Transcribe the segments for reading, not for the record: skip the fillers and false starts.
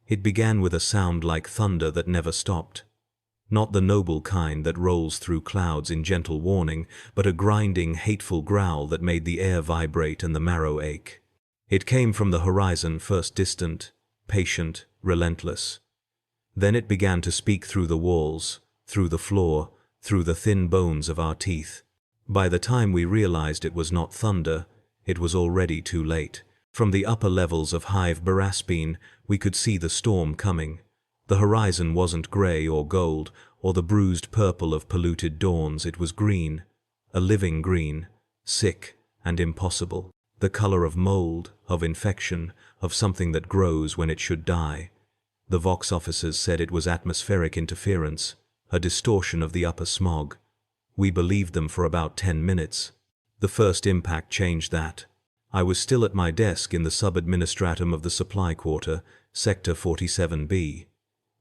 It began with a sound like thunder that never stopped. Not the noble kind that rolls through clouds in gentle warning, but a grinding, hateful growl that made the air vibrate and the marrow ache. It came from the horizon, first distant, patient, relentless. Then it began to speak through the walls, through the floor, through the thin bones of our teeth. By the time we realized it was not thunder, it was already too late. From the upper levels of Hive Baraspine, we could see the storm coming. The horizon wasn't grey or gold, or the bruised purple of polluted dawns. It was green, a living green, sick and impossible. The color of mold, of infection, of something that grows when it should die. The Vox officers said it was atmospheric interference, a distortion of the upper smog. We believed them for about 10 minutes. The first impact changed that. I was still at my desk in the sub-administratum of the supply quarter, Sector 47B.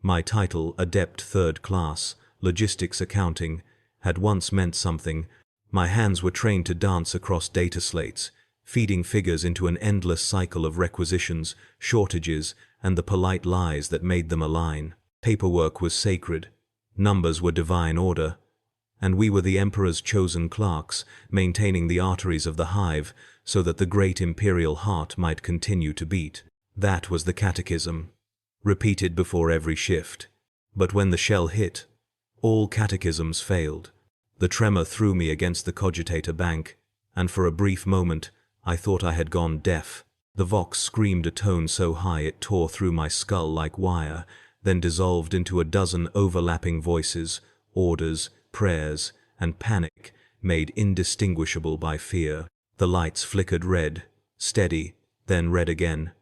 My title, Adept Third Class, Logistics Accounting, had once meant something. My hands were trained to dance across data slates, feeding figures into an endless cycle of requisitions, shortages, and the polite lies that made them align. Paperwork was sacred. Numbers were divine order. And we were the Emperor's chosen clerks, maintaining the arteries of the hive so that the great Imperial heart might continue to beat. That was the catechism, repeated before every shift. But when the shell hit, all catechisms failed. The tremor threw me against the cogitator bank, and for a brief moment I thought I had gone deaf. The Vox screamed a tone so high it tore through my skull like wire, then dissolved into a dozen overlapping voices, orders, prayers, and panic, made indistinguishable by fear. The lights flickered red, steady, then red again.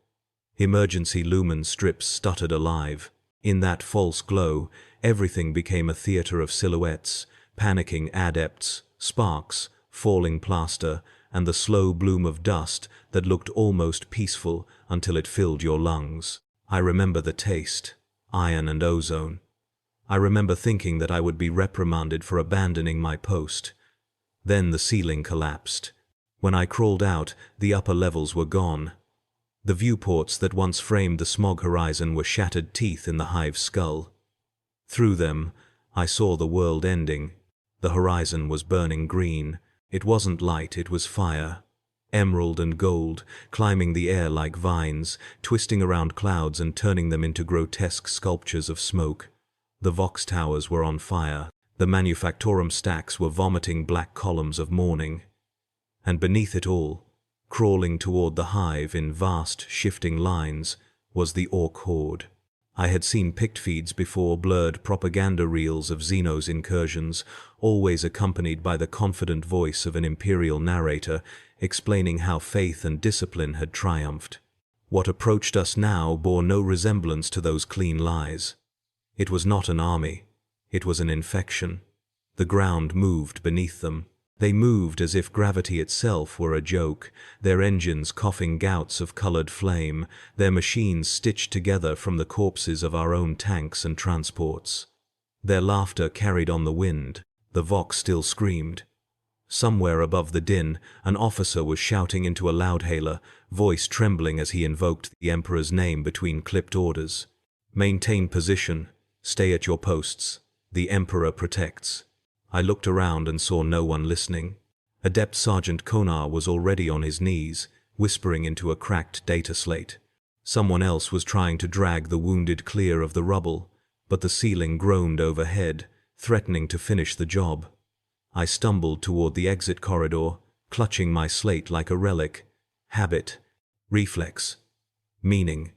Emergency lumen strips stuttered alive. In that false glow, everything became a theater of silhouettes, panicking adepts, sparks, falling plaster, and the slow bloom of dust that looked almost peaceful until it filled your lungs. I remember the taste, iron and ozone. I remember thinking that I would be reprimanded for abandoning my post. Then the ceiling collapsed. When I crawled out, the upper levels were gone. The viewports that once framed the smog horizon were shattered teeth in the hive's skull. Through them, I saw the world ending. The horizon was burning green. It wasn't light, it was fire. Emerald and gold, climbing the air like vines, twisting around clouds and turning them into grotesque sculptures of smoke. The Vox towers were on fire. The manufactorum stacks were vomiting black columns of mourning. And beneath it all, crawling toward the hive in vast, shifting lines, was the Ork horde. I had seen pict feeds before, blurred propaganda reels of Xeno's incursions, always accompanied by the confident voice of an Imperial narrator explaining how faith and discipline had triumphed. What approached us now bore no resemblance to those clean lies. It was not an army. It was an infection. The ground moved beneath them. They moved as if gravity itself were a joke, their engines coughing gouts of colored flame, their machines stitched together from the corpses of our own tanks and transports. Their laughter carried on the wind. The Vox still screamed. Somewhere above the din, an officer was shouting into a loudhailer, voice trembling as he invoked the Emperor's name between clipped orders. "Maintain position. Stay at your posts. The Emperor protects." I looked around and saw no one listening. Adept Sergeant Konar was already on his knees, whispering into a cracked data slate. Someone else was trying to drag the wounded clear of the rubble, but the ceiling groaned overhead, threatening to finish the job. I stumbled toward the exit corridor, clutching my slate like a relic. Habit, reflex, meaning.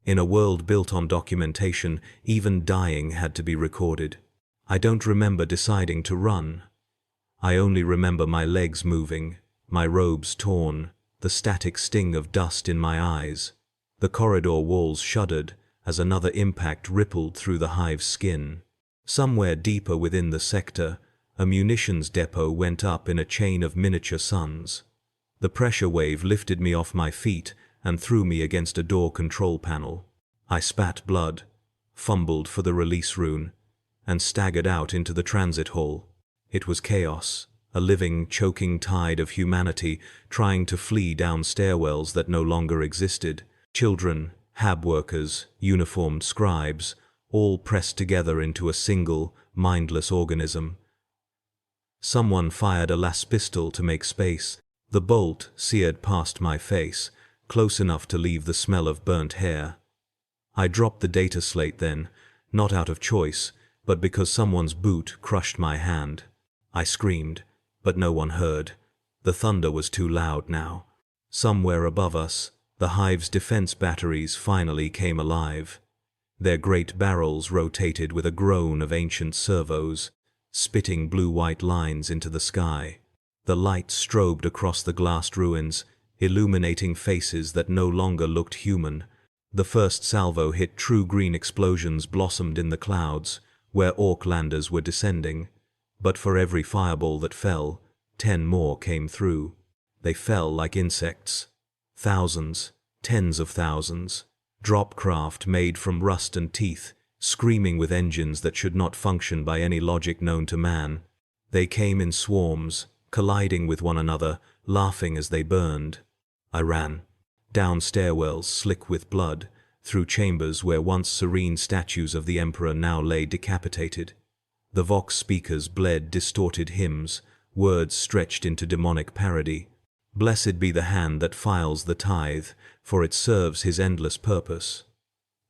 In a world built on documentation, even dying had to be recorded. I don't remember deciding to run. I only remember my legs moving, my robes torn, the static sting of dust in my eyes. The corridor walls shuddered as another impact rippled through the hive's skin. Somewhere deeper within the sector, a munitions depot went up in a chain of miniature suns. The pressure wave lifted me off my feet and threw me against a door control panel. I spat blood, fumbled for the release rune, and staggered out into the transit hall. It was chaos, a living, choking tide of humanity trying to flee down stairwells that no longer existed. Children, Hab workers, uniformed scribes, all pressed together into a single, mindless organism. Someone fired a las pistol to make space. The bolt seared past my face, close enough to leave the smell of burnt hair. I dropped the data slate then, not out of choice, but because someone's boot crushed my hand. I screamed, but no one heard. The thunder was too loud now. Somewhere above us, the hive's defense batteries finally came alive. Their great barrels rotated with a groan of ancient servos, spitting blue-white lines into the sky. The light strobed across the glassed ruins, illuminating faces that no longer looked human. The first salvo hit true green explosions blossomed in the clouds, where Ork landers were descending. But for every fireball that fell, 10 more came through. They fell like insects. Thousands, tens of thousands. Drop craft made from rust and teeth, screaming with engines that should not function by any logic known to man. They came in swarms, colliding with one another, laughing as they burned. I ran. Down stairwells slick with blood, through chambers where once serene statues of the Emperor now lay decapitated. The Vox speakers bled distorted hymns, words stretched into demonic parody. Blessed be the hand that files the tithe, for it serves his endless purpose.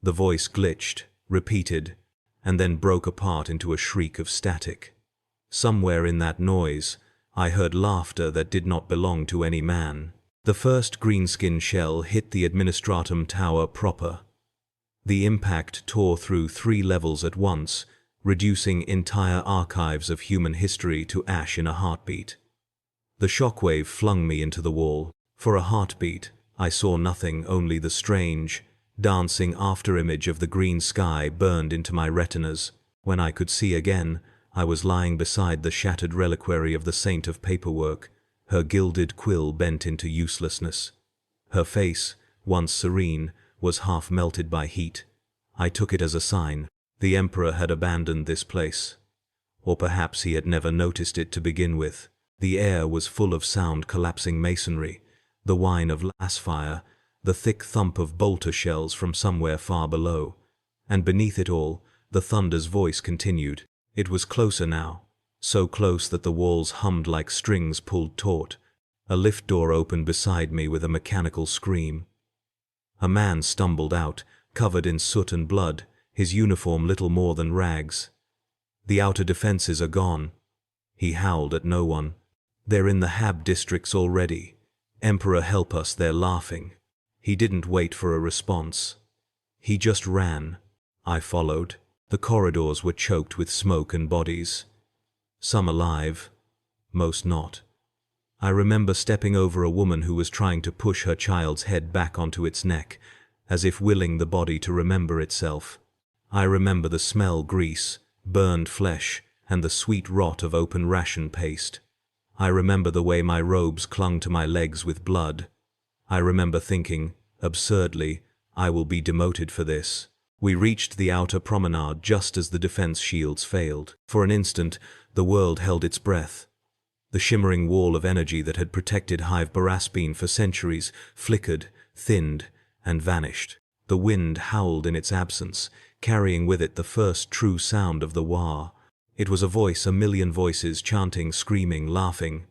The voice glitched, repeated, and then broke apart into a shriek of static. Somewhere in that noise, I heard laughter that did not belong to any man. The first greenskin shell hit the administratum tower proper. The impact tore through 3 levels at once, reducing entire archives of human history to ash in a heartbeat. The shockwave flung me into the wall. For a heartbeat, I saw nothing, only the strange, dancing afterimage of the green sky burned into my retinas. When I could see again, I was lying beside the shattered reliquary of the saint of paperwork, her gilded quill bent into uselessness. Her face, once serene, was half melted by heat. I took it as a sign. The Emperor had abandoned this place. Or perhaps he had never noticed it to begin with. The air was full of sound collapsing masonry, the whine of las fire, the thick thump of bolter shells from somewhere far below. And beneath it all, the thunder's voice continued. It was closer now, so close that the walls hummed like strings pulled taut. A lift door opened beside me with a mechanical scream. A man stumbled out, covered in soot and blood, his uniform little more than rags. The outer defenses are gone. He howled at no one. They're in the Hab districts already. Emperor help us, they're laughing. He didn't wait for a response. He just ran. I followed. The corridors were choked with smoke and bodies. Some alive, most not. I remember stepping over a woman who was trying to push her child's head back onto its neck, as if willing the body to remember itself. I remember the smell grease, burned flesh, and the sweet rot of open ration paste. I remember the way my robes clung to my legs with blood. I remember thinking, absurdly, I will be demoted for this. We reached the outer promenade just as the defense shields failed. For an instant, the world held its breath. The shimmering wall of energy that had protected Hive Baraspine for centuries flickered, thinned, and vanished. The wind howled in its absence, carrying with it the first true sound of the Waaagh. It was a voice, a million voices chanting, screaming, laughing.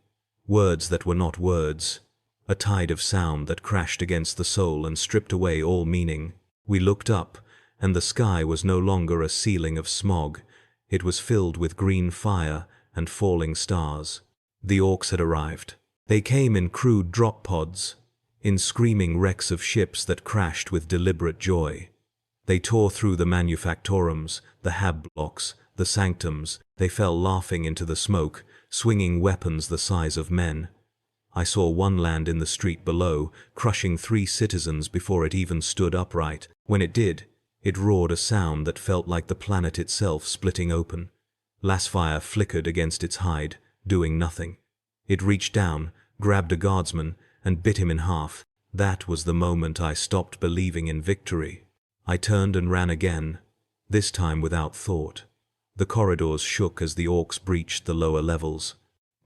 Words that were not words. A tide of sound that crashed against the soul and stripped away all meaning. We looked up, and the sky was no longer a ceiling of smog. It was filled with green fire and falling stars. The Orks had arrived. They came in crude drop pods, in screaming wrecks of ships that crashed with deliberate joy. They tore through the manufactorums, the hab blocks, the sanctums. They fell laughing into the smoke, swinging weapons the size of men. I saw one land in the street below, crushing 3 citizens before it even stood upright. When it did, it roared a sound that felt like the planet itself splitting open. Lasfire flickered against its hide, doing nothing. It reached down, grabbed a guardsman, and bit him in half. That was the moment I stopped believing in victory. I turned and ran again, this time without thought. The corridors shook as the Orks breached the lower levels.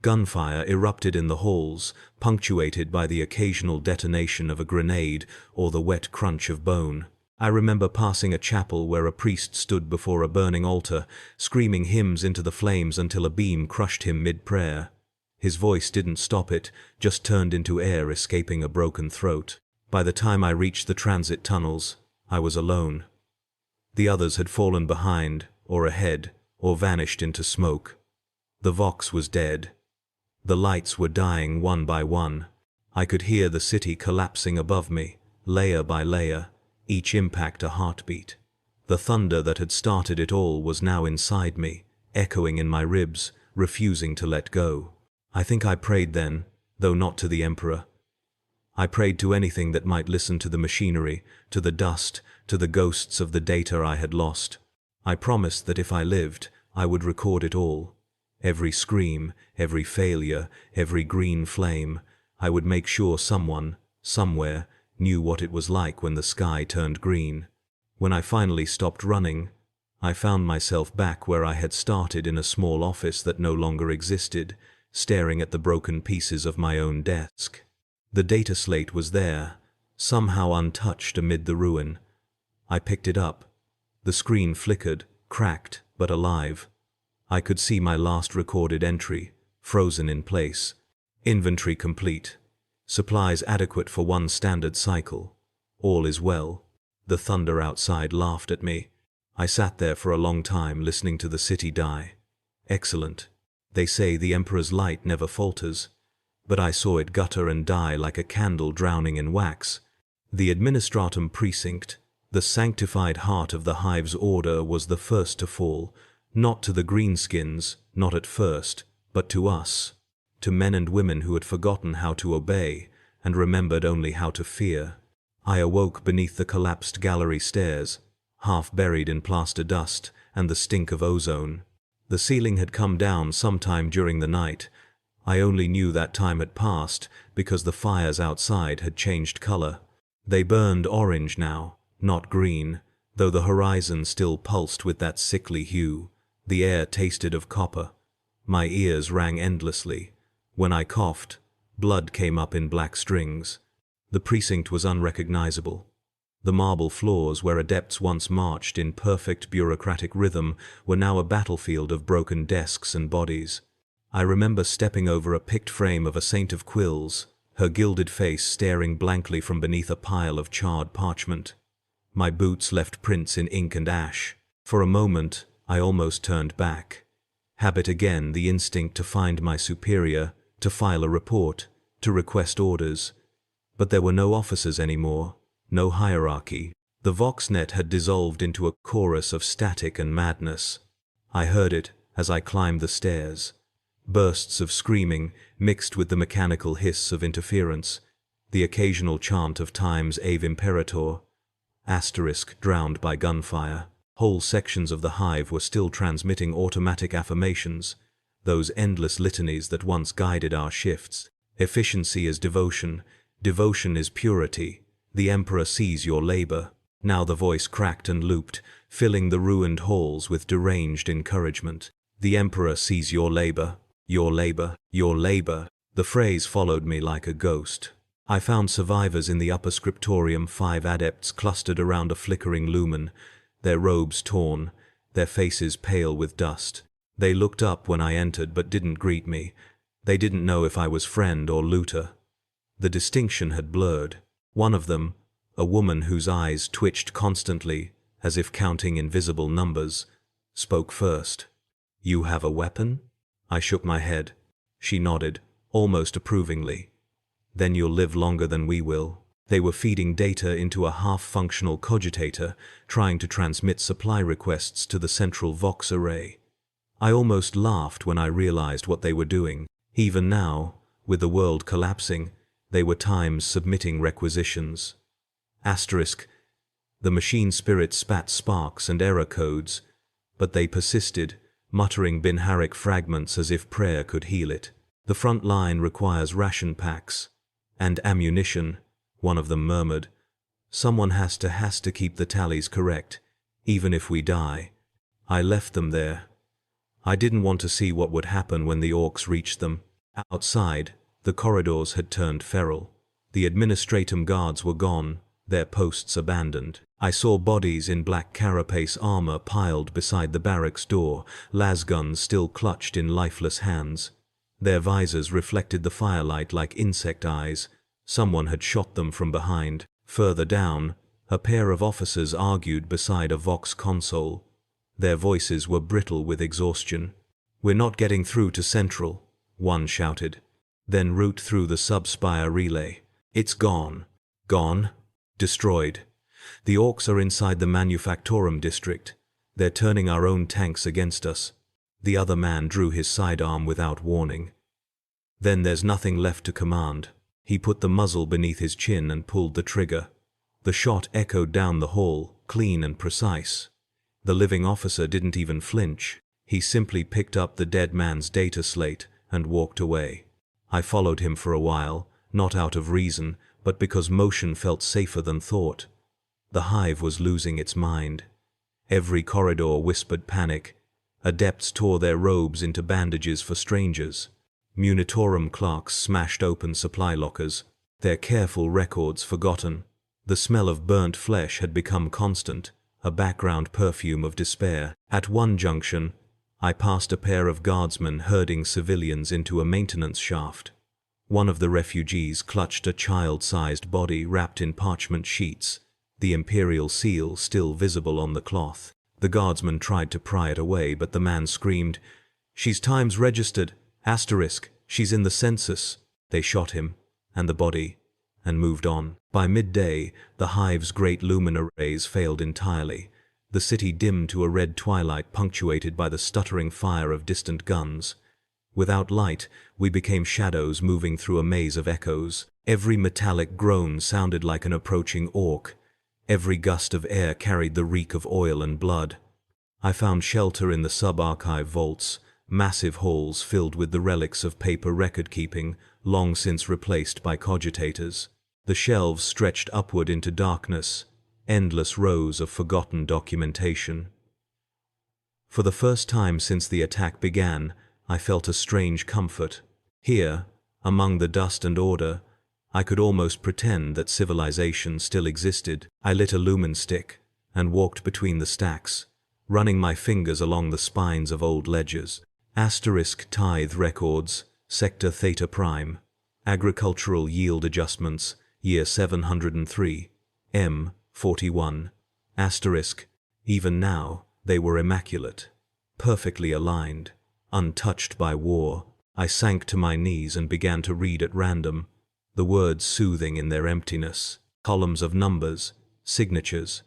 Gunfire erupted in the halls, punctuated by the occasional detonation of a grenade or the wet crunch of bone. I remember passing a chapel where a priest stood before a burning altar, screaming hymns into the flames until a beam crushed him mid-prayer. His voice didn't stop it, just turned into air escaping a broken throat. By the time I reached the transit tunnels, I was alone. The others had fallen behind, or ahead, or vanished into smoke. The Vox was dead. The lights were dying one by one. I could hear the city collapsing above me, layer by layer, each impact a heartbeat. The thunder that had started it all was now inside me, echoing in my ribs, refusing to let go. I think I prayed then, though not to the Emperor. I prayed to anything that might listen to the machinery, to the dust, to the ghosts of the data I had lost. I promised that if I lived, I would record it all. Every scream, every failure, every green flame. I would make sure someone, somewhere, knew what it was like when the sky turned green. When I finally stopped running, I found myself back where I had started in a small office that no longer existed, staring at the broken pieces of my own desk. The data slate was there, somehow untouched amid the ruin. I picked it up. The screen flickered, cracked, but alive. I could see my last recorded entry, frozen in place. Inventory complete. Supplies adequate for one standard cycle. All is well. The thunder outside laughed at me. I sat there for a long time listening to the city die. Excellent. They say the Emperor's light never falters. But I saw it gutter and die like a candle drowning in wax. The Administratum Precinct, the sanctified heart of the Hive's order, was the first to fall, not to the greenskins, not at first, but to us, to men and women who had forgotten how to obey and remembered only how to fear. I awoke beneath the collapsed gallery stairs, half buried in plaster dust and the stink of ozone. The ceiling had come down sometime during the night. I only knew that time had passed because the fires outside had changed color. They burned orange now, not green, though the horizon still pulsed with that sickly hue. The air tasted of copper. My ears rang endlessly. When I coughed, blood came up in black strings. The precinct was unrecognizable. The marble floors where adepts once marched in perfect bureaucratic rhythm were now a battlefield of broken desks and bodies. I remember stepping over a picked frame of a saint of quills, her gilded face staring blankly from beneath a pile of charred parchment. My boots left prints in ink and ash. For a moment, I almost turned back. Habit again, the instinct to find my superior, to file a report, to request orders. But there were no officers anymore, no hierarchy. The Voxnet had dissolved into a chorus of static and madness. I heard it as I climbed the stairs. Bursts of screaming mixed with the mechanical hiss of interference, the occasional chant of Time's Ave Imperator, asterisk drowned by gunfire. Whole sections of the hive were still transmitting automatic affirmations, those endless litanies that once guided our shifts. Efficiency is devotion, devotion is purity, the Emperor sees your labor. Now the voice cracked and looped, filling the ruined halls with deranged encouragement. The Emperor sees your labor, your labor, your labor. The phrase followed me like a ghost. I found survivors in the upper scriptorium, 5 adepts clustered around a flickering lumen, their robes torn, their faces pale with dust. They looked up when I entered but didn't greet me. They didn't know if I was friend or looter. The distinction had blurred. One of them, a woman whose eyes twitched constantly, as if counting invisible numbers, spoke first. "You have a weapon?" I shook my head. She nodded, almost approvingly. "Then you'll live longer than we will." They were feeding data into a half-functional cogitator, trying to transmit supply requests to the central Vox array. I almost laughed when I realized what they were doing. Even now, with the world collapsing, they were Times submitting requisitions. Asterisk. The machine spirit spat sparks and error codes, but they persisted, muttering binharic fragments as if prayer could heal it. "The front line requires ration packs and ammunition," one of them murmured. "Someone has to keep the tallies correct, even if we die." I left them there. I didn't want to see what would happen when the Orks reached them. Outside, the corridors had turned feral. The administratum guards were gone, their posts abandoned. I saw bodies in black carapace armor piled beside the barracks door, lasguns still clutched in lifeless hands. Their visors reflected the firelight like insect eyes. Someone had shot them from behind. Further down, a pair of officers argued beside a Vox console. Their voices were brittle with exhaustion. "We're not getting through to Central," one shouted. "Then route through the sub-spire relay. It's gone." Gone? Destroyed. The Orks are inside the Manufactorum district. They're turning our own tanks against us. The other man drew his sidearm without warning. "Then there's nothing left to command." He put the muzzle beneath his chin and pulled the trigger. The shot echoed down the hall, clean and precise. The living officer didn't even flinch. He simply picked up the dead man's data slate and walked away. I followed him for a while, not out of reason, but because motion felt safer than thought. The hive was losing its mind. Every corridor whispered panic. Adepts tore their robes into bandages for strangers. Munitorum clerks smashed open supply lockers, their careful records forgotten. The smell of burnt flesh had become constant, a background perfume of despair. At one junction, I passed a pair of guardsmen herding civilians into a maintenance shaft. One of the refugees clutched a child-sized body wrapped in parchment sheets, the Imperial seal still visible on the cloth. The guardsman tried to pry it away, but the man screamed, "She's times registered, asterisk, she's in the census." They shot him, and the body, and moved on. By midday, the hive's great lumen arrays failed entirely. The city dimmed to a red twilight punctuated by the stuttering fire of distant guns. Without light, we became shadows moving through a maze of echoes. Every metallic groan sounded like an approaching ork. Every gust of air carried the reek of oil and blood. I found shelter in the sub-archive vaults, massive halls filled with the relics of paper record-keeping, long since replaced by cogitators. The shelves stretched upward into darkness, endless rows of forgotten documentation. For the first time since the attack began, I felt a strange comfort. Here, among the dust and order, I could almost pretend that civilization still existed. I lit a lumen stick and walked between the stacks, running my fingers along the spines of old ledgers. Asterisk tithe records, sector theta prime, agricultural yield adjustments, year 703, M41. Asterisk, even now, they were immaculate, perfectly aligned, untouched by war. I sank to my knees and began to read at random, the words soothing in their emptiness. Columns of numbers, signatures,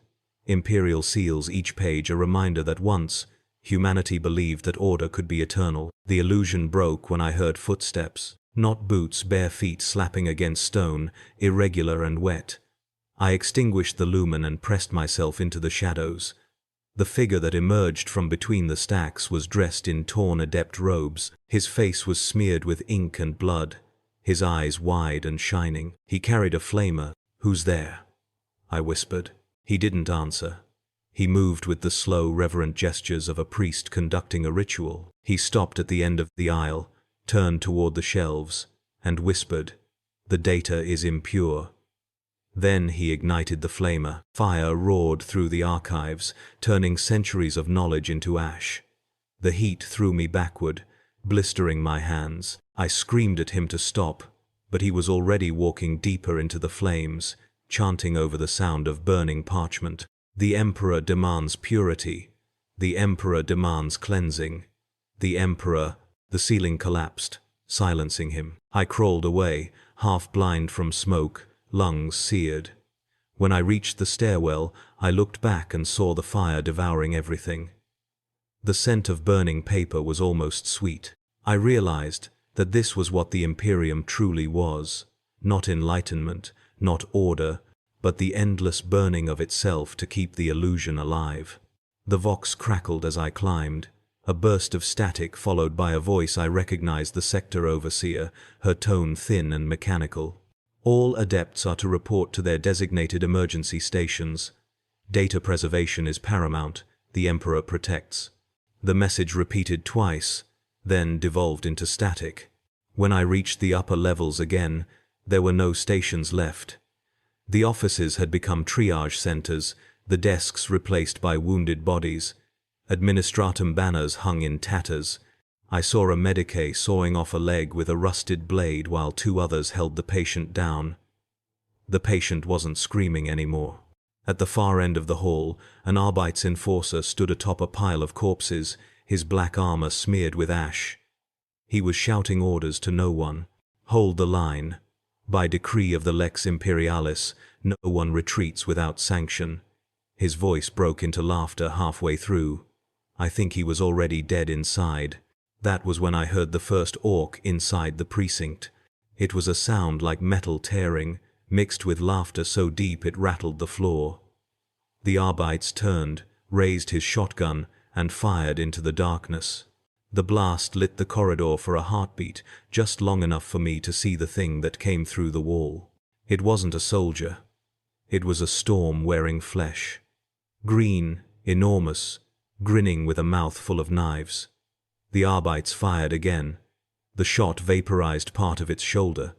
Imperial seals, each page a reminder that once, humanity believed that order could be eternal. The illusion broke when I heard footsteps, not boots, bare feet slapping against stone, irregular and wet. I extinguished the lumen and pressed myself into the shadows. The figure that emerged from between the stacks was dressed in torn adept robes. His face was smeared with ink and blood, his eyes wide and shining. He carried a flamer. "Who's there?" I whispered. He didn't answer. He moved with the slow, reverent gestures of a priest conducting a ritual. He stopped at the end of the aisle, turned toward the shelves, and whispered, "The data is impure." Then he ignited the flamer. Fire roared through the archives, turning centuries of knowledge into ash. The heat threw me backward, blistering my hands. I screamed at him to stop, but he was already walking deeper into the flames, chanting over the sound of burning parchment. "The Emperor demands purity. The Emperor demands cleansing. The Emperor—" The ceiling collapsed, silencing him. I crawled away, half blind from smoke, lungs seared. When I reached the stairwell, I looked back and saw the fire devouring everything. The scent of burning paper was almost sweet. I realized that this was what the Imperium truly was. Not enlightenment, not order, but the endless burning of itself to keep the illusion alive. The Vox crackled as I climbed. A burst of static followed by a voice I recognized, the sector overseer, her tone thin and mechanical. "All adepts are to report to their designated emergency stations. Data preservation is paramount. The Emperor protects." The message repeated twice, then devolved into static. When I reached the upper levels again, there were no stations left. The offices had become triage centers, the desks replaced by wounded bodies, administratum banners hung in tatters. I saw a medicae sawing off a leg with a rusted blade while two others held the patient down. The patient wasn't screaming anymore. At the far end of the hall, an Arbeitsenforcer stood atop a pile of corpses, his black armor smeared with ash. He was shouting orders to no one. Hold the line. By decree of the Lex Imperialis, no one retreats without sanction. His voice broke into laughter halfway through. I think he was already dead inside. That was when I heard the first orc inside the precinct. It was a sound like metal tearing, mixed with laughter so deep it rattled the floor. The Arbeits turned, raised his shotgun, and fired into the darkness. The blast lit the corridor for a heartbeat, just long enough for me to see the thing that came through the wall. It wasn't a soldier. It was a storm wearing flesh. Green, enormous, grinning with a mouth full of knives. The Arbeits fired again. The shot vaporized part of its shoulder.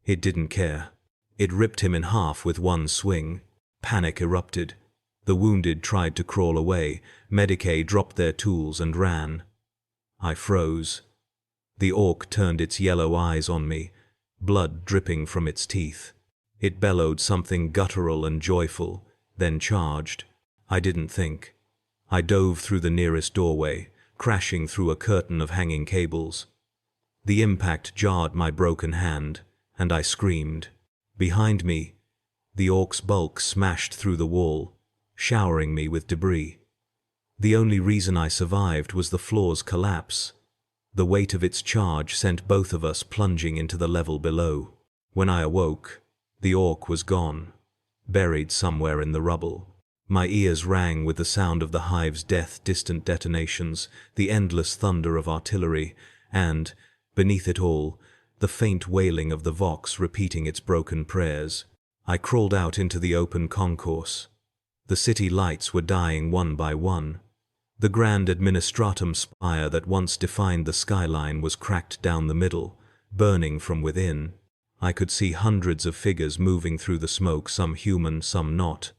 It didn't care. It ripped him in half with one swing. Panic erupted. The wounded tried to crawl away. Medicae dropped their tools and ran. I froze. The orc turned its yellow eyes on me, blood dripping from its teeth. It bellowed something guttural and joyful, then charged. I didn't think. I dove through the nearest doorway, crashing through a curtain of hanging cables. The impact jarred my broken hand, and I screamed. Behind me, the orc's bulk smashed through the wall, showering me with debris. The only reason I survived was the floor's collapse. The weight of its charge sent both of us plunging into the level below. When I awoke, the orc was gone, buried somewhere in the rubble. My ears rang with the sound of the hive's death, distant detonations, the endless thunder of artillery, and, beneath it all, the faint wailing of the Vox repeating its broken prayers. I crawled out into the open concourse. The city lights were dying one by one. The grand administratum spire that once defined the skyline was cracked down the middle, burning from within. I could see hundreds of figures moving through the smoke, some human, some not.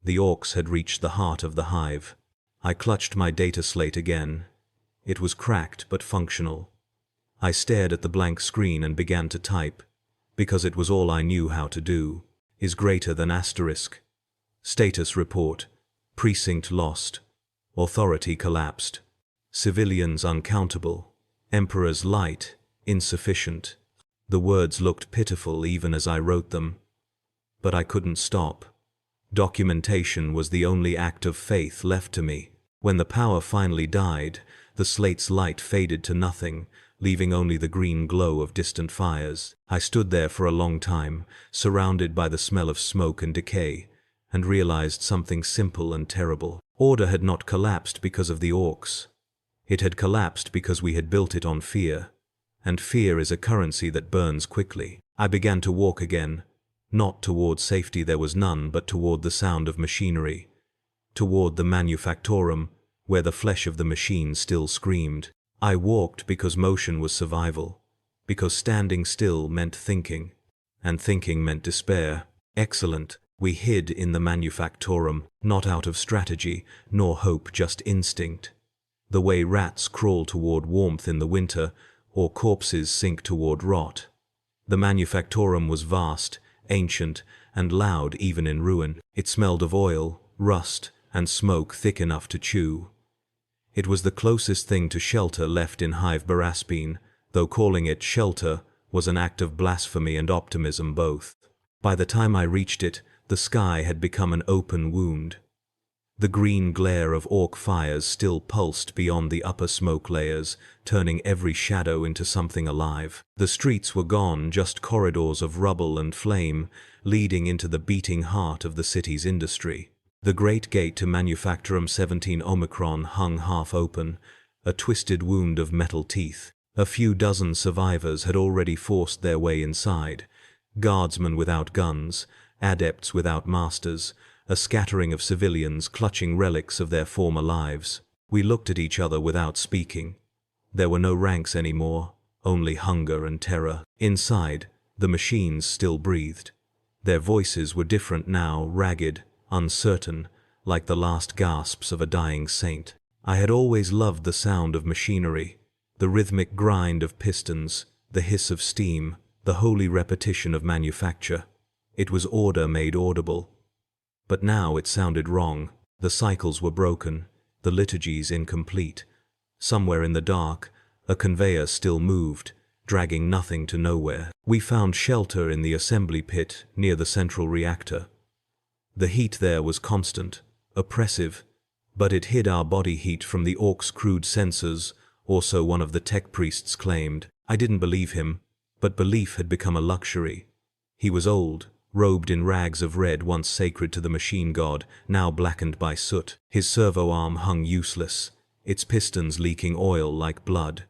The orcs had reached the heart of the hive. I clutched my data slate again. It was cracked but functional. I stared at the blank screen and began to type, because it was all I knew how to do. Is greater than asterisk. Status report. Precinct lost. Authority collapsed. Civilians uncountable. Emperor's light insufficient. The words looked pitiful even as I wrote them. But I couldn't stop. Documentation was the only act of faith left to me. When the power finally died, the slate's light faded to nothing, leaving only the green glow of distant fires. I stood there for a long time, surrounded by the smell of smoke and decay, and realized something simple and terrible. Order had not collapsed because of the orcs. It had collapsed because we had built it on fear, and fear is a currency that burns quickly. I began to walk again, not toward safety, there was none, but toward the sound of machinery, toward the manufactorum, where the flesh of the machine still screamed. I walked because motion was survival, because standing still meant thinking, and thinking meant despair. Excellent. We hid in the manufactorum, not out of strategy, nor hope, just instinct. The way rats crawl toward warmth in the winter, or corpses sink toward rot. The manufactorum was vast, ancient, and loud even in ruin. It smelled of oil, rust, and smoke thick enough to chew. It was the closest thing to shelter left in Hive Baraspine, though calling it shelter was an act of blasphemy and optimism both. By the time I reached it, the sky had become an open wound. The green glare of orc fires still pulsed beyond the upper smoke layers, turning every shadow into something alive. The streets were gone, just corridors of rubble and flame, leading into the beating heart of the city's industry. The great gate to Manufactorum 17 Omicron hung half open, a twisted wound of metal teeth. A few dozen survivors had already forced their way inside, guardsmen without guns, adepts without masters, a scattering of civilians clutching relics of their former lives. We looked at each other without speaking. There were no ranks anymore, only hunger and terror. Inside, the machines still breathed. Their voices were different now, ragged, uncertain, like the last gasps of a dying saint. I had always loved the sound of machinery, the rhythmic grind of pistons, the hiss of steam, the holy repetition of manufacture. It was order made audible. But now it sounded wrong. The cycles were broken, the liturgies incomplete. Somewhere in the dark, a conveyor still moved, dragging nothing to nowhere. We found shelter in the assembly pit near the central reactor. The heat there was constant, oppressive, but it hid our body heat from the Orks' crude sensors, or so one of the tech priests claimed. I didn't believe him, but belief had become a luxury. He was old, robed in rags of red once sacred to the machine god, now blackened by soot. His servo arm hung useless, its pistons leaking oil like blood.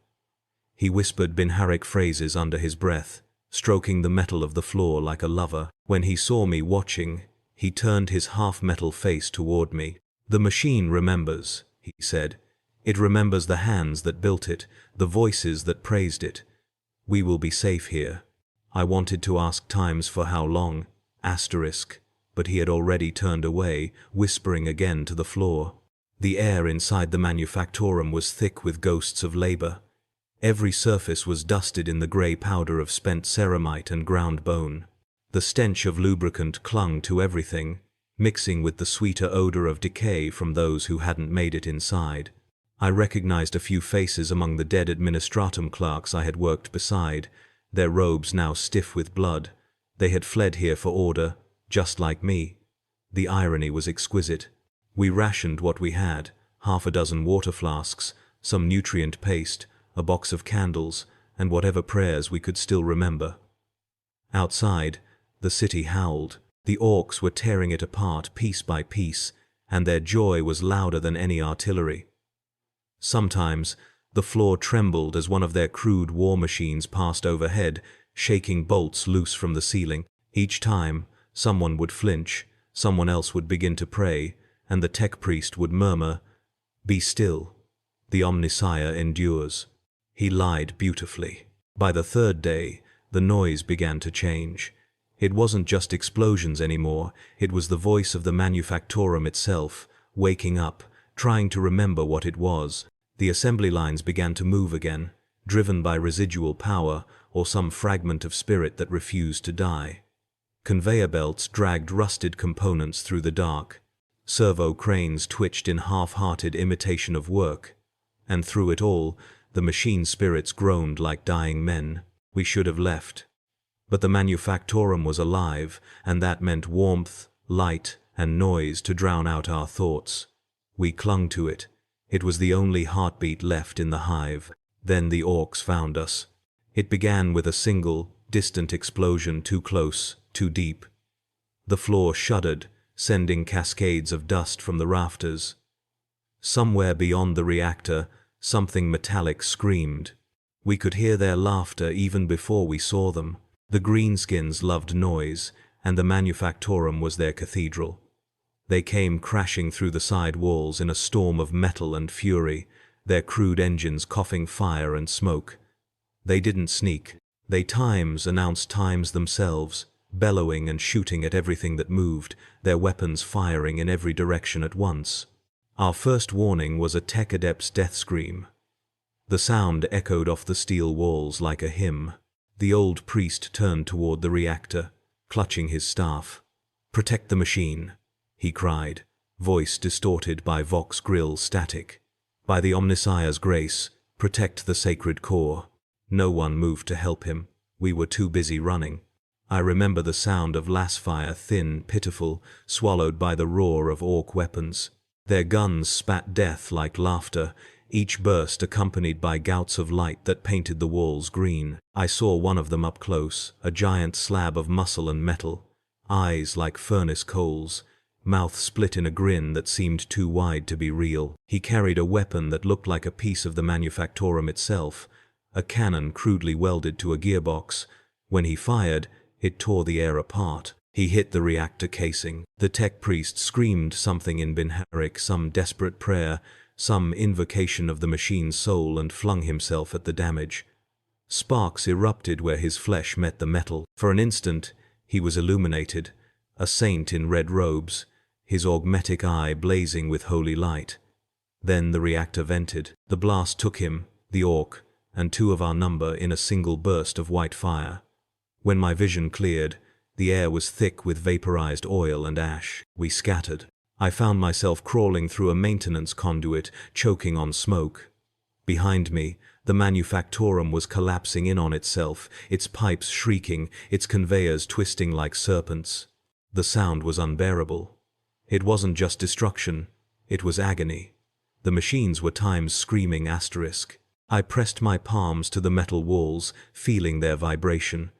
He whispered Binharic phrases under his breath, stroking the metal of the floor like a lover. When he saw me watching, he turned his half-metal face toward me. "The machine remembers," he said. "It remembers the hands that built it, the voices that praised it. We will be safe here." I wanted to ask times for how long, but he had already turned away, whispering again to the floor. The air inside the manufactorum was thick with ghosts of labor. Every surface was dusted in the gray powder of spent ceramite and ground bone. The stench of lubricant clung to everything, mixing with the sweeter odor of decay from those who hadn't made it inside. I recognized a few faces among the dead administratum clerks I had worked beside, their robes now stiff with blood. They had fled here for order, just like me. The irony was exquisite. We rationed what we had, half a dozen water flasks, some nutrient paste, a box of candles, and whatever prayers we could still remember. Outside, the city howled. The Orks were tearing it apart piece by piece, and their joy was louder than any artillery. Sometimes, the floor trembled as one of their crude war machines passed overhead, shaking bolts loose from the ceiling. Each time, someone would flinch, someone else would begin to pray, and the tech priest would murmur, "Be still. The Omnissiah endures." He lied beautifully. By the third day, the noise began to change. It wasn't just explosions anymore, it was the voice of the manufactorum itself, waking up, trying to remember what it was. The assembly lines began to move again, driven by residual power or some fragment of spirit that refused to die. Conveyor belts dragged rusted components through the dark. Servo cranes twitched in half-hearted imitation of work. And through it all, the machine spirits groaned like dying men. We should have left. But the manufactorum was alive, and that meant warmth, light, and noise to drown out our thoughts. We clung to it. It was the only heartbeat left in the hive. Then the Orks found us. It began with a single, distant explosion too close, too deep. The floor shuddered, sending cascades of dust from the rafters. Somewhere beyond the reactor, something metallic screamed. We could hear their laughter even before we saw them. The greenskins loved noise, and the manufactorum was their cathedral. They came crashing through the side walls in a storm of metal and fury, their crude engines coughing fire and smoke. They didn't sneak. They announced times themselves, bellowing and shooting at everything that moved, their weapons firing in every direction at once. Our first warning was a tech adept's death scream. The sound echoed off the steel walls like a hymn. The old priest turned toward the reactor, clutching his staff. "Protect the machine," he cried, voice distorted by Vox Grill static. "By the Omnissiah's grace, protect the sacred core." No one moved to help him. We were too busy running. I remember the sound of lasfire, thin, pitiful, swallowed by the roar of Ork weapons. Their guns spat death like laughter, each burst accompanied by gouts of light that painted the walls green. I saw one of them up close, a giant slab of muscle and metal, eyes like furnace coals, mouth split in a grin that seemed too wide to be real. He carried a weapon that looked like a piece of the manufactorum itself, a cannon crudely welded to a gearbox. When he fired, it tore the air apart. He hit the reactor casing. The tech priest screamed something in Binharic, some desperate prayer, some invocation of the machine's soul, and flung himself at the damage. Sparks erupted where his flesh met the metal. For an instant, he was illuminated, a saint in red robes, his augmetic eye blazing with holy light. Then the reactor vented. The blast took him, the Ork, and 2 of our number in a single burst of white fire. When my vision cleared, the air was thick with vaporized oil and ash. We scattered. I found myself crawling through a maintenance conduit, choking on smoke. Behind me, the manufactorum was collapsing in on itself, its pipes shrieking, its conveyors twisting like serpents. The sound was unbearable. It wasn't just destruction, it was agony. The machines were time's screaming asterisk. I pressed my palms to the metal walls, feeling their vibration.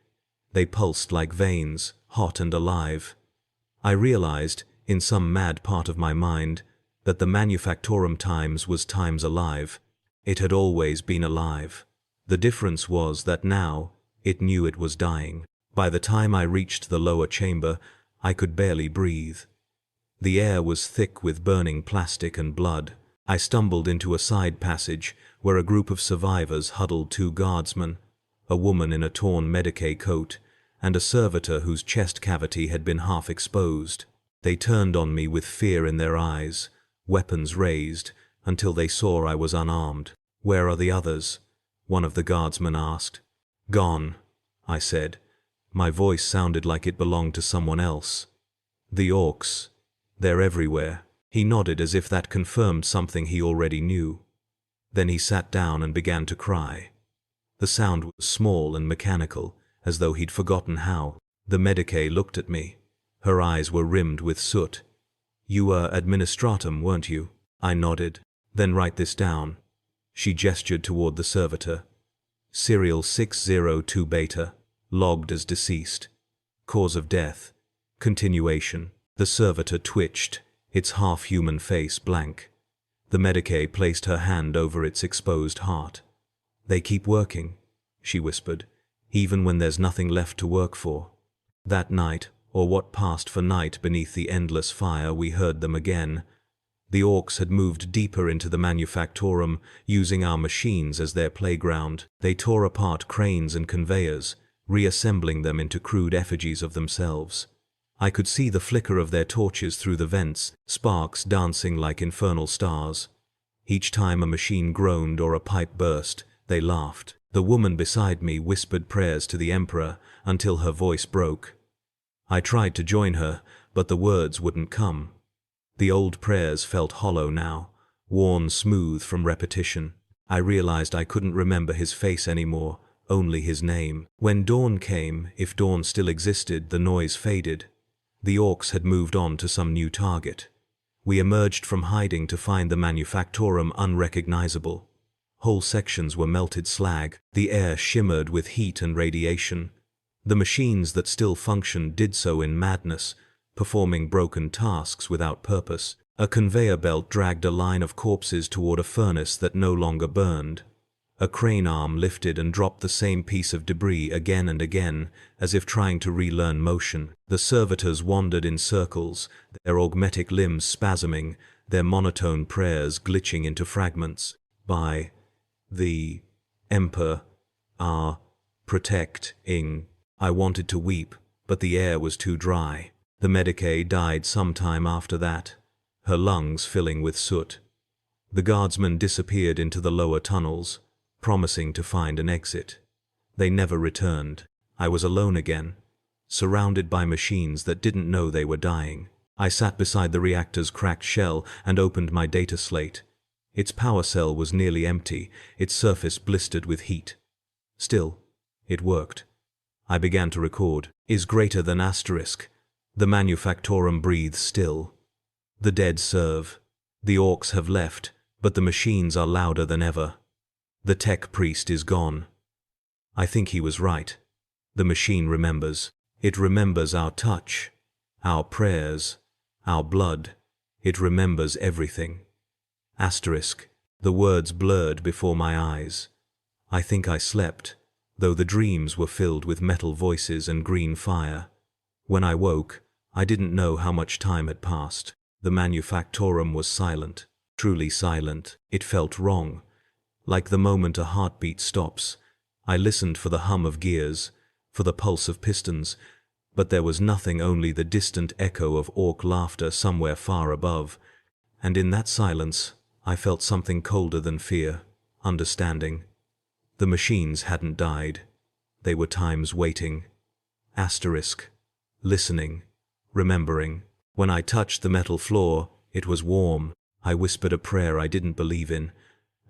They pulsed like veins, hot and alive. I realized, in some mad part of my mind, that the manufactorum times was times alive. It had always been alive. The difference was that now, it knew it was dying. By the time I reached the lower chamber, I could barely breathe. The air was thick with burning plastic and blood. I stumbled into a side passage where a group of survivors huddled 2 guardsmen, a woman in a torn medicae coat, and a servitor whose chest cavity had been half exposed. They turned on me with fear in their eyes, weapons raised, until they saw I was unarmed. "Where are the others?" one of the guardsmen asked. "Gone," I said. My voice sounded like it belonged to someone else. "The Orks. They're everywhere." He nodded as if that confirmed something he already knew. Then he sat down and began to cry. The sound was small and mechanical, as though he'd forgotten how. The medicae looked at me. Her eyes were rimmed with soot. "You were administratum, weren't you?" I nodded. "Then write this down." She gestured toward the servitor. "Serial 602 beta, logged as deceased. Cause of death, continuation." The servitor twitched, its half-human face blank. The medicae placed her hand over its exposed heart. "They keep working," she whispered, "even when there's nothing left to work for." That night, or what passed for night beneath the endless fire, we heard them again. The Orks had moved deeper into the manufactorum, using our machines as their playground. They tore apart cranes and conveyors, reassembling them into crude effigies of themselves. I could see the flicker of their torches through the vents, sparks dancing like infernal stars. Each time a machine groaned or a pipe burst, they laughed. The woman beside me whispered prayers to the Emperor until her voice broke. I tried to join her, but the words wouldn't come. The old prayers felt hollow now, worn smooth from repetition. I realized I couldn't remember his face anymore, only his name. When dawn came, if dawn still existed, the noise faded. The Orks had moved on to some new target. We emerged from hiding to find the manufactorum unrecognizable. Whole sections were melted slag. The air shimmered with heat and radiation. The machines that still functioned did so in madness, performing broken tasks without purpose. A conveyor belt dragged a line of corpses toward a furnace that no longer burned. A crane arm lifted and dropped the same piece of debris again and again, as if trying to relearn motion. The servitors wandered in circles, their augmetic limbs spasming, their monotone prayers glitching into fragments. "By the Emperor, protecting." I wanted to weep, but the air was too dry. The medicae died some time after that, her lungs filling with soot. The guardsmen disappeared into the lower tunnels, promising to find an exit. They never returned. I was alone again, surrounded by machines that didn't know they were dying. I sat beside the reactor's cracked shell and opened my data slate. Its power cell was nearly empty, its surface blistered with heat. Still, it worked. I began to record. "Is greater than asterisk. The manufactorum breathes still. The dead serve. The Orks have left, but the machines are louder than ever. The tech priest is gone." I think he was right. The machine remembers. It remembers our touch, our prayers, our blood. It remembers everything. Asterisk. The words blurred before my eyes. I think I slept, though the dreams were filled with metal voices and green fire. When I woke, I didn't know how much time had passed. The manufactorum was silent, truly silent. It felt wrong. Like the moment a heartbeat stops, I listened for the hum of gears, for the pulse of pistons, But there was nothing, only the distant echo of orc laughter somewhere far above, and in that silence I felt something colder than fear, understanding. The machines hadn't died. They were time's waiting. Asterisk. Listening. Remembering. When I touched the metal floor, it was warm. I whispered a prayer I didn't believe in,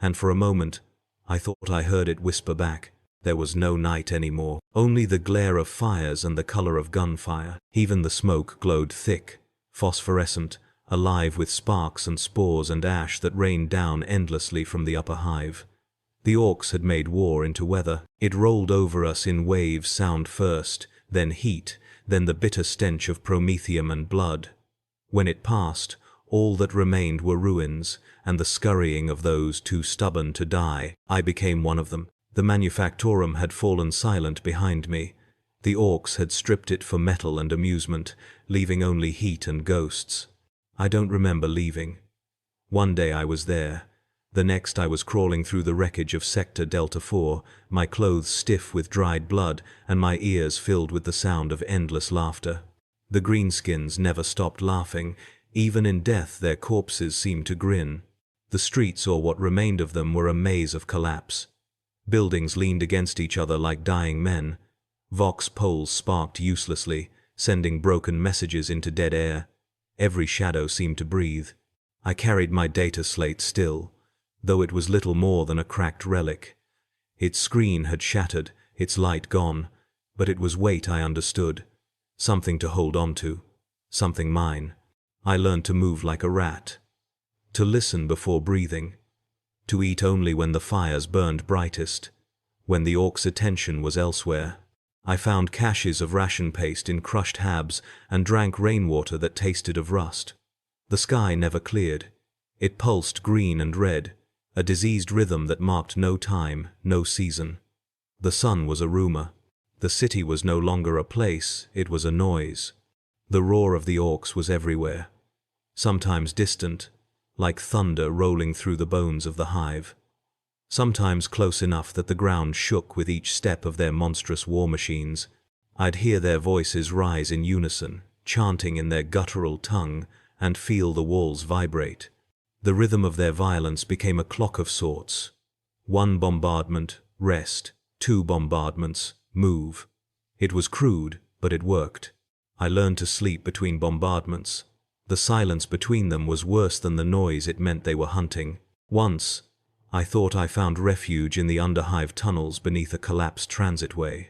and for a moment I thought I heard it whisper back. There was no night anymore, only the glare of fires and the color of gunfire. Even the smoke glowed thick, phosphorescent, alive with sparks and spores and ash that rained down endlessly from the upper hive. The orcs had made war into weather. It rolled over us in waves, sound first, then heat, then the bitter stench of promethium and blood. When it passed, all that remained were ruins and the scurrying of those too stubborn to die. I became one of them. The manufactorum had fallen silent behind me. The orcs had stripped it for metal and amusement, leaving only heat and ghosts. I don't remember leaving. One day I was there. The next I was crawling through the wreckage of Sector Delta 4, my clothes stiff with dried blood and my ears filled with the sound of endless laughter. The greenskins never stopped laughing. Even in death their corpses seemed to grin. The streets, or what remained of them, were a maze of collapse. Buildings leaned against each other like dying men. Vox poles sparked uselessly, sending broken messages into dead air. Every shadow seemed to breathe. I carried my data slate still, though it was little more than a cracked relic. Its screen had shattered, its light gone, but it was weight I understood. Something to hold on to. Something mine. I learned to move like a rat. To listen before breathing. To eat only when the fires burned brightest, when the orcs' attention was elsewhere. I found caches of ration paste in crushed habs and drank rainwater that tasted of rust. The sky never cleared. It pulsed green and red, a diseased rhythm that marked no time, no season. The sun was a rumor. The city was no longer a place, it was a noise. The roar of the orcs was everywhere, sometimes distant, like thunder rolling through the bones of the hive. Sometimes close enough that the ground shook with each step of their monstrous war machines. I'd hear their voices rise in unison, chanting in their guttural tongue, and feel the walls vibrate. The rhythm of their violence became a clock of sorts. 1 bombardment, rest. 2 bombardments, move. It was crude, but it worked. I learned to sleep between bombardments. The silence between them was worse than the noise it meant they were hunting. Once, I thought I found refuge in the underhive tunnels beneath a collapsed transitway.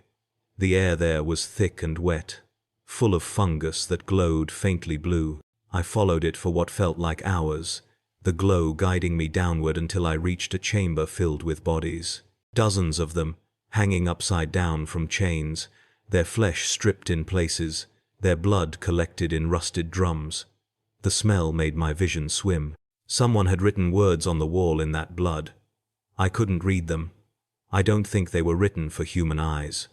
The air there was thick and wet, full of fungus that glowed faintly blue. I followed it for what felt like hours, the glow guiding me downward until I reached a chamber filled with bodies. Dozens of them, hanging upside down from chains, their flesh stripped in places, their blood collected in rusted drums. The smell made my vision swim. Someone had written words on the wall in that blood. I couldn't read them. I don't think they were written for human eyes.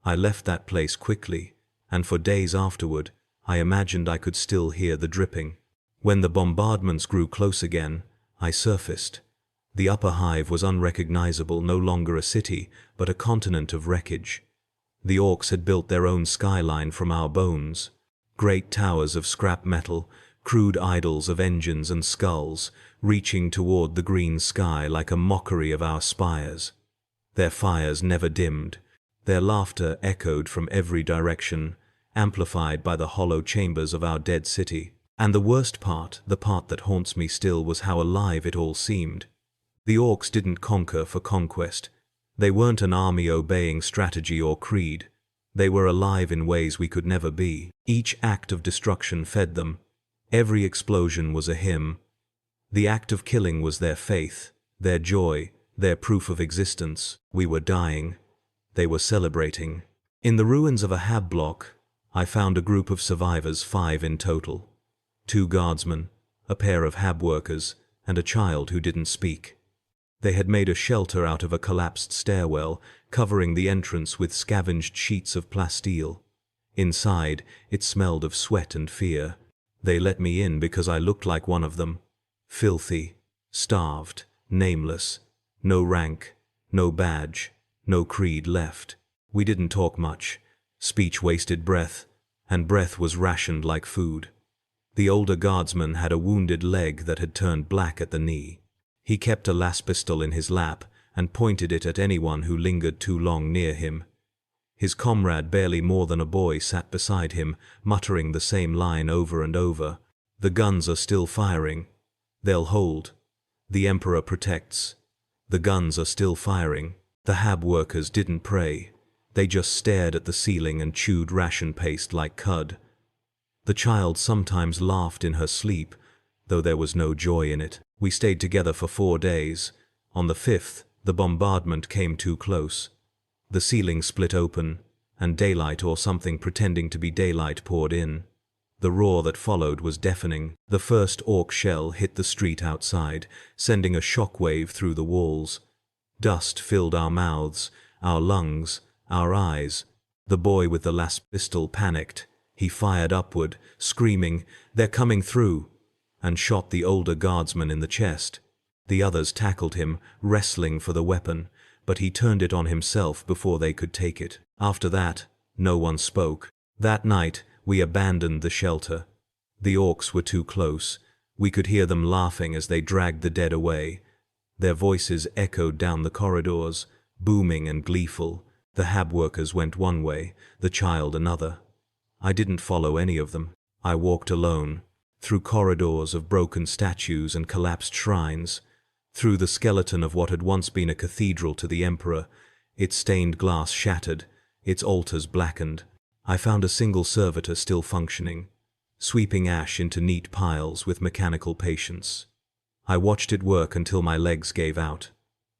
I left that place quickly, and for days afterward, I imagined I could still hear the dripping. When the bombardments grew close again, I surfaced. The upper hive was unrecognizable, no longer a city, but a continent of wreckage. The orcs had built their own skyline from our bones. Great towers of scrap metal, crude idols of engines and skulls, reaching toward the green sky like a mockery of our spires. Their fires never dimmed. Their laughter echoed from every direction, amplified by the hollow chambers of our dead city. And the worst part, the part that haunts me still, was how alive it all seemed. The orcs didn't conquer for conquest. They weren't an army obeying strategy or creed. They were alive in ways we could never be. Each act of destruction fed them. Every explosion was a hymn. The act of killing was their faith, their joy, their proof of existence. We were dying. They were celebrating. In the ruins of a hab block, I found a group of survivors, 5 in total. 2 guardsmen, a pair of hab workers, and a child who didn't speak. They had made a shelter out of a collapsed stairwell, covering the entrance with scavenged sheets of plasteel. Inside, it smelled of sweat and fear. They let me in because I looked like one of them. Filthy, starved, nameless, no rank, no badge, no creed left. We didn't talk much. Speech wasted breath. and breath was rationed like food. The older guardsman had a wounded leg that had turned black at the knee. He kept a las pistol in his lap and pointed it at anyone who lingered too long near him. His comrade, barely more than a boy, sat beside him, muttering the same line over and over. "The guns are still firing. They'll hold. The Emperor protects. The guns are still firing." The hab workers didn't pray. They just stared at the ceiling and chewed ration paste like cud. The child sometimes laughed in her sleep, though there was no joy in it. We stayed together for 4 days. On the 5th, the bombardment came too close. The ceiling split open, and daylight, or something pretending to be daylight, poured in. The roar that followed was deafening. The first Ork shell hit the street outside, sending a shockwave through the walls. Dust filled our mouths, our lungs, our eyes. The boy with the las pistol panicked. He fired upward, screaming, "They're coming through!" and shot the older guardsman in the chest. The others tackled him, wrestling for the weapon, but he turned it on himself before they could take it. After that, no one spoke. That night, we abandoned the shelter. The Orks were too close. We could hear them laughing as they dragged the dead away. Their voices echoed down the corridors, booming and gleeful. The hab workers went one way, the child another. I didn't follow any of them. I walked alone, through corridors of broken statues and collapsed shrines, through the skeleton of what had once been a cathedral to the Emperor, its stained glass shattered, its altars blackened. I found a single servitor still functioning, sweeping ash into neat piles with mechanical patience. I watched it work until my legs gave out.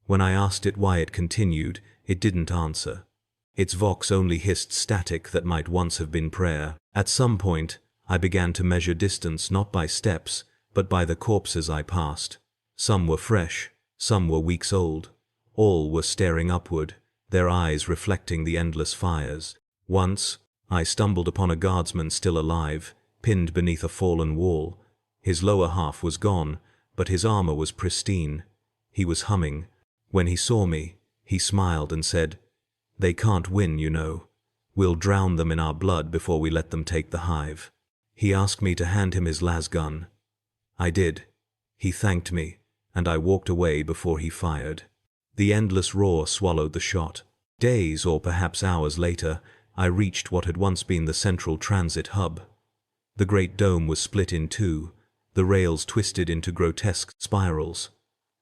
When I asked it why it continued, it didn't answer. Its vox only hissed static that might once have been prayer. At some point, I began to measure distance not by steps, but by the corpses I passed. Some were fresh, some were weeks old. All were staring upward, their eyes reflecting the endless fires. Once, I stumbled upon a guardsman still alive, pinned beneath a fallen wall. His lower half was gone, but his armor was pristine. He was humming. When he saw me, he smiled and said, "They can't win, you know. We'll drown them in our blood before we let them take the hive." He asked me to hand him his las gun. I did. He thanked me, and I walked away before he fired. The endless roar swallowed the shot. Days, or perhaps hours later, I reached what had once been the central transit hub. The great dome was split in two, the rails twisted into grotesque spirals.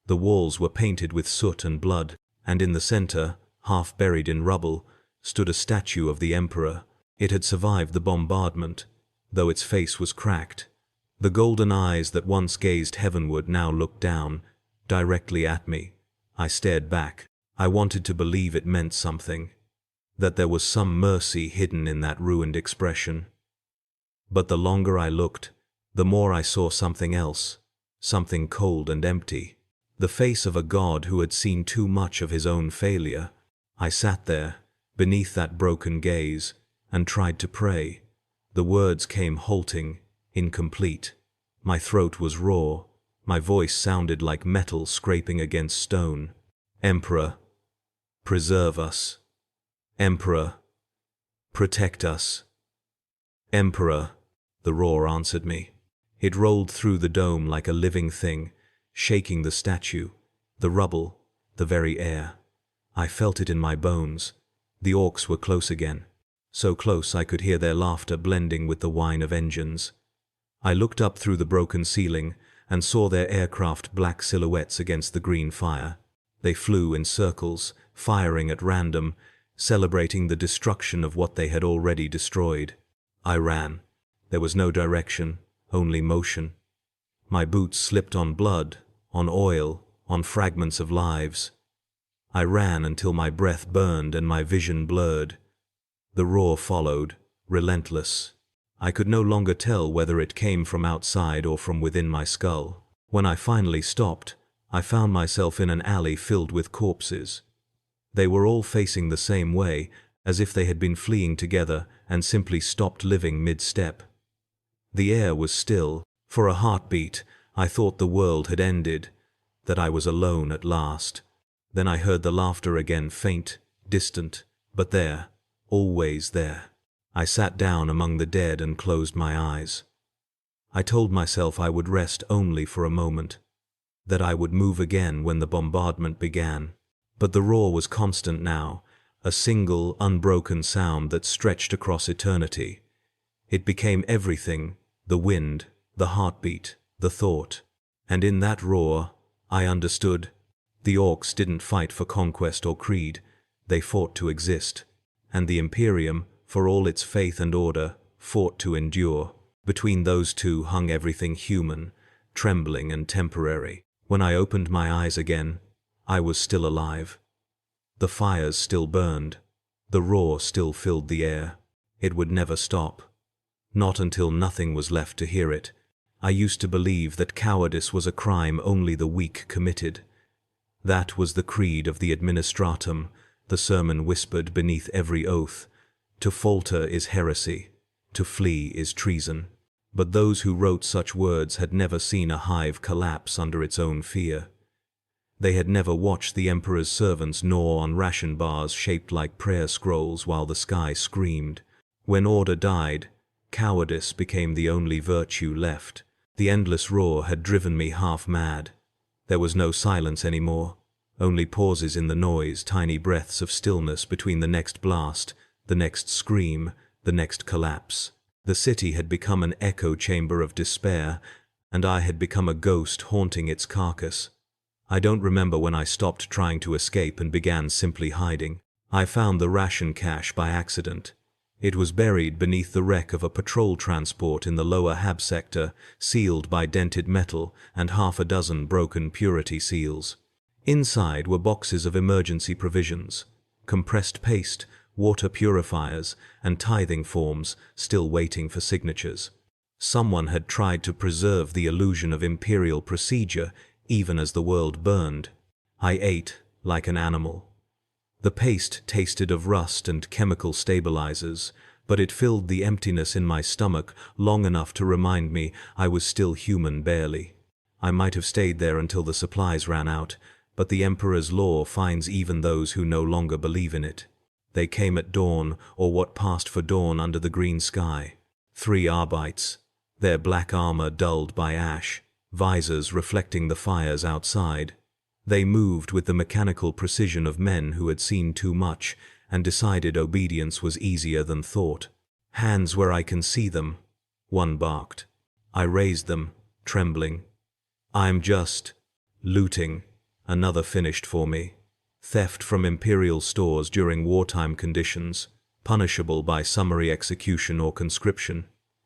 The walls were painted with soot and blood, and in the center, half buried in rubble, stood a statue of the Emperor. It had survived the bombardment, though its face was cracked. The golden eyes that once gazed heavenward now looked down, directly at me. I stared back. I wanted to believe it meant something, that there was some mercy hidden in that ruined expression. But the longer I looked, the more I saw something else, something cold and empty. The face of a god who had seen too much of his own failure. I sat there, beneath that broken gaze, and tried to pray. The words came halting, incomplete. My throat was raw. My voice sounded like metal scraping against stone. "Emperor, preserve us. Emperor, protect us. Emperor," the roar answered me. It rolled through the dome like a living thing, shaking the statue, the rubble, the very air. I felt it in my bones. The Orks were close again, so close I could hear their laughter blending with the whine of engines. I looked up through the broken ceiling and saw their aircraft black silhouettes against the green fire. They flew in circles, firing at random, celebrating the destruction of what they had already destroyed. I ran. There was no direction, only motion. My boots slipped on blood, on oil, on fragments of lives. I ran until my breath burned and my vision blurred. The roar followed, relentless. I could no longer tell whether it came from outside or from within my skull. When I finally stopped, I found myself in an alley filled with corpses. They were all facing the same way, as if they had been fleeing together and simply stopped living mid-step. The air was still. For a heartbeat, I thought the world had ended, that I was alone at last. Then I heard the laughter again, faint, distant, but there, always there. I sat down among the dead and closed my eyes. I told myself I would rest only for a moment, that I would move again when the bombardment began. But the roar was constant now, a single, unbroken sound that stretched across eternity. It became everything, the wind, the heartbeat, the thought. And in that roar, I understood. The Orks didn't fight for conquest or creed, they fought to exist. And the Imperium, for all its faith and order, fought to endure. Between those two hung everything human, trembling and temporary. When I opened my eyes again, I was still alive. The fires still burned. The roar still filled the air. It would never stop. Not until nothing was left to hear it. I used to believe that cowardice was a crime only the weak committed. That was the creed of the administratum, the sermon whispered beneath every oath. To falter is heresy. To flee is treason. But those who wrote such words had never seen a hive collapse under its own fear. They had never watched the emperor's servants gnaw on ration bars shaped like prayer scrolls while the sky screamed. When order died, cowardice became the only virtue left. The endless roar had driven me half mad. There was no silence anymore, only pauses in the noise, tiny breaths of stillness between the next blast, the next scream, the next collapse. The city had become an echo chamber of despair, and I had become a ghost haunting its carcass. I don't remember when I stopped trying to escape and began simply hiding. I found the ration cache by accident. It was buried beneath the wreck of a patrol transport in the lower Hab sector, sealed by dented metal and half a dozen broken purity seals. Inside were boxes of emergency provisions, compressed paste, water purifiers, and tithing forms still waiting for signatures. Someone had tried to preserve the illusion of imperial procedure even as the world burned. I ate like an animal. The paste tasted of rust and chemical stabilizers, but it filled the emptiness in my stomach long enough to remind me I was still human barely. I might have stayed there until the supplies ran out, but the Emperor's law finds even those who no longer believe in it. They came at dawn, or what passed for dawn under the green sky. 3 Arbites, their black armor dulled by ash, visors reflecting the fires outside. They moved with the mechanical precision of men who had seen too much and decided obedience was easier than thought. "Hands where I can see them," one barked. I raised them, trembling. "I'm just looting," another finished for me. Theft from Imperial stores during wartime conditions, punishable by summary execution or conscription,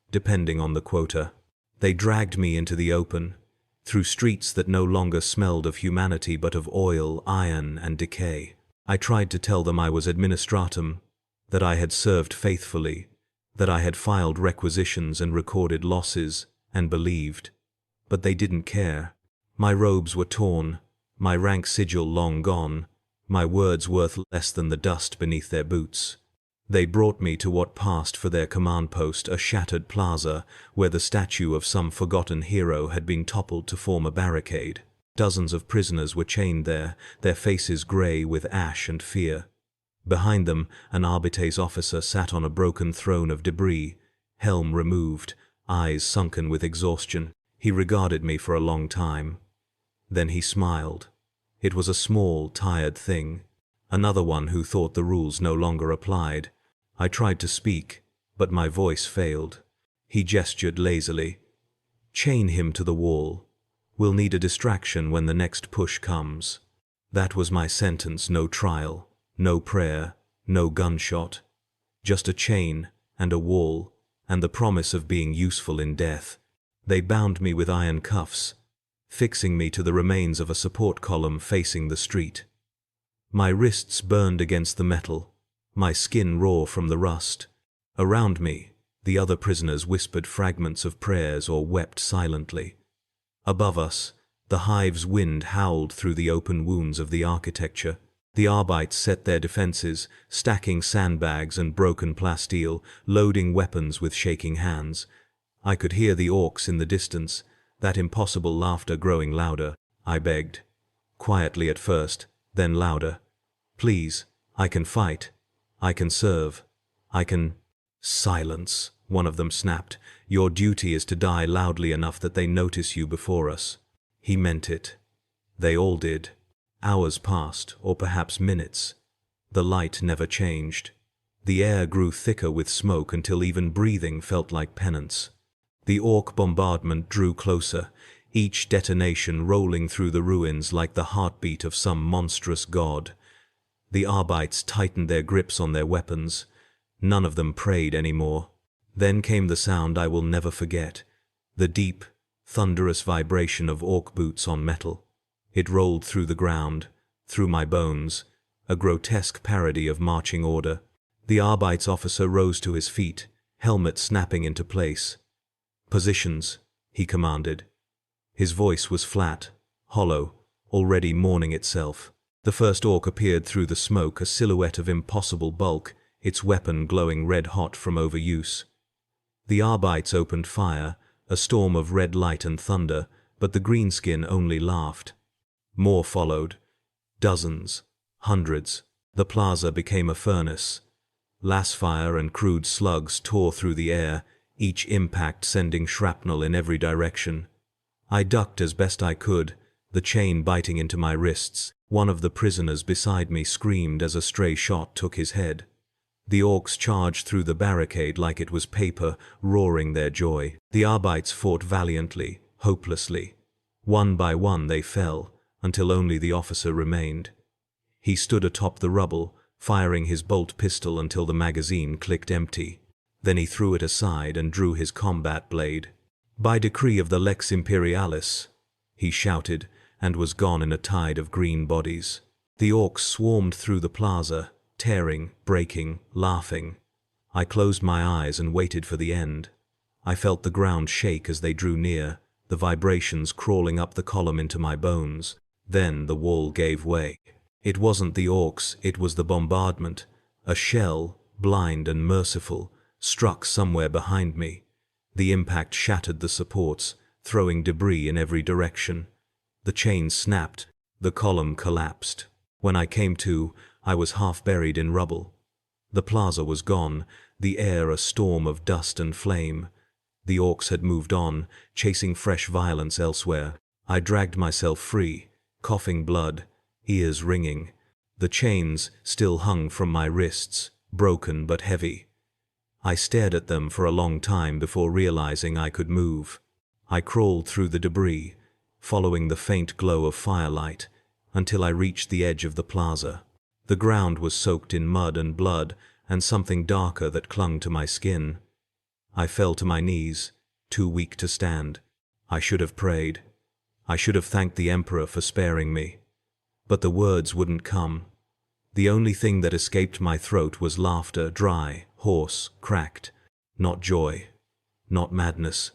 depending on the quota. They dragged me into the open, through streets that no longer smelled of humanity but of oil, iron, and decay. I tried to tell them I was administratum, that I had served faithfully, that I had filed requisitions and recorded losses, and believed. But they didn't care. My robes were torn, my rank sigil long gone, my words worth less than the dust beneath their boots. They brought me to what passed for their command post, a shattered plaza where the statue of some forgotten hero had been toppled to form a barricade. Dozens of prisoners were chained there, their faces grey with ash and fear. Behind them, an Arbites officer sat on a broken throne of debris, helm removed, eyes sunken with exhaustion. He regarded me for a long time. Then he smiled. It was a small, tired thing. Another one who thought the rules no longer applied. I tried to speak, but my voice failed. He gestured lazily. "Chain him to the wall. We'll need a distraction when the next push comes." That was my sentence, no trial, no prayer, no gunshot. Just a chain, and a wall, and the promise of being useful in death. They bound me with iron cuffs, fixing me to the remains of a support column facing the street. My wrists burned against the metal, my skin raw from the rust. Around me, the other prisoners whispered fragments of prayers or wept silently. Above us, the hive's wind howled through the open wounds of the architecture. The Arbites set their defenses, stacking sandbags and broken plasteel, loading weapons with shaking hands. I could hear the Orks in the distance, that impossible laughter growing louder. I begged. Quietly at first, then louder. "Please, I can fight. I can serve. I can..." "Silence," one of them snapped. "Your duty is to die loudly enough that they notice you before us." He meant it. They all did. Hours passed, or perhaps minutes. The light never changed. The air grew thicker with smoke until even breathing felt like penance. The Ork bombardment drew closer, each detonation rolling through the ruins like the heartbeat of some monstrous god. The Arbites tightened their grips on their weapons. None of them prayed anymore. Then came the sound I will never forget, the deep, thunderous vibration of Ork boots on metal. It rolled through the ground, through my bones, a grotesque parody of marching order. The Arbites officer rose to his feet, helmet snapping into place. "Positions," he commanded. His voice was flat, hollow, already mourning itself. The first Ork appeared through the smoke, a silhouette of impossible bulk, its weapon glowing red-hot from overuse. The Arbites opened fire, a storm of red light and thunder, but the greenskin only laughed. More followed. Dozens, hundreds. The plaza became a furnace. Lasfire and crude slugs tore through the air, each impact sending shrapnel in every direction. I ducked as best I could, the chain biting into my wrists. One of the prisoners beside me screamed as a stray shot took his head. The Orks charged through the barricade like it was paper, roaring their joy. The Arbites fought valiantly, hopelessly. One by one they fell, until only the officer remained. He stood atop the rubble, firing his bolt pistol until the magazine clicked empty. Then he threw it aside and drew his combat blade. "By decree of the Lex Imperialis," he shouted, and was gone in a tide of green bodies. The Orks swarmed through the plaza, tearing, breaking, laughing. I closed my eyes and waited for the end. I felt the ground shake as they drew near, the vibrations crawling up the column into my bones. Then the wall gave way. It wasn't the Orks, it was the bombardment. A shell, blind and merciful, struck somewhere behind me. The impact shattered the supports, throwing debris in every direction. The chain snapped, the column collapsed. When I came to, I was half buried in rubble. The plaza was gone, the air a storm of dust and flame. The Orks had moved on, chasing fresh violence elsewhere. I dragged myself free, coughing blood, ears ringing. The chains still hung from my wrists, broken but heavy. I stared at them for a long time before realizing I could move. I crawled through the debris, following the faint glow of firelight, until I reached the edge of the plaza. The ground was soaked in mud and blood, and something darker that clung to my skin. I fell to my knees, too weak to stand. I should have prayed. I should have thanked the Emperor for sparing me. But the words wouldn't come. The only thing that escaped my throat was laughter, dry, hoarse, cracked. Not joy, not madness,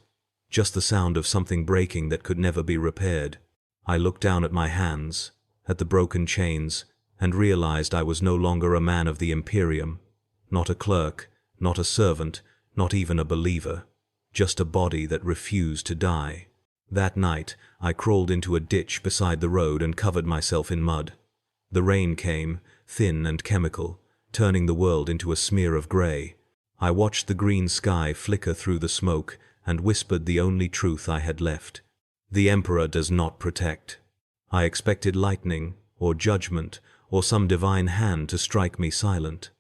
just the sound of something breaking that could never be repaired. I looked down at my hands, at the broken chains, and realized I was no longer a man of the Imperium, not a clerk, not a servant, not even a believer, just a body that refused to die. That night, I crawled into a ditch beside the road and covered myself in mud. The rain came, thin and chemical, turning the world into a smear of gray. I watched the green sky flicker through the smoke and whispered the only truth I had left. The Emperor does not protect. I expected lightning, or judgment, or some divine hand to strike me silent.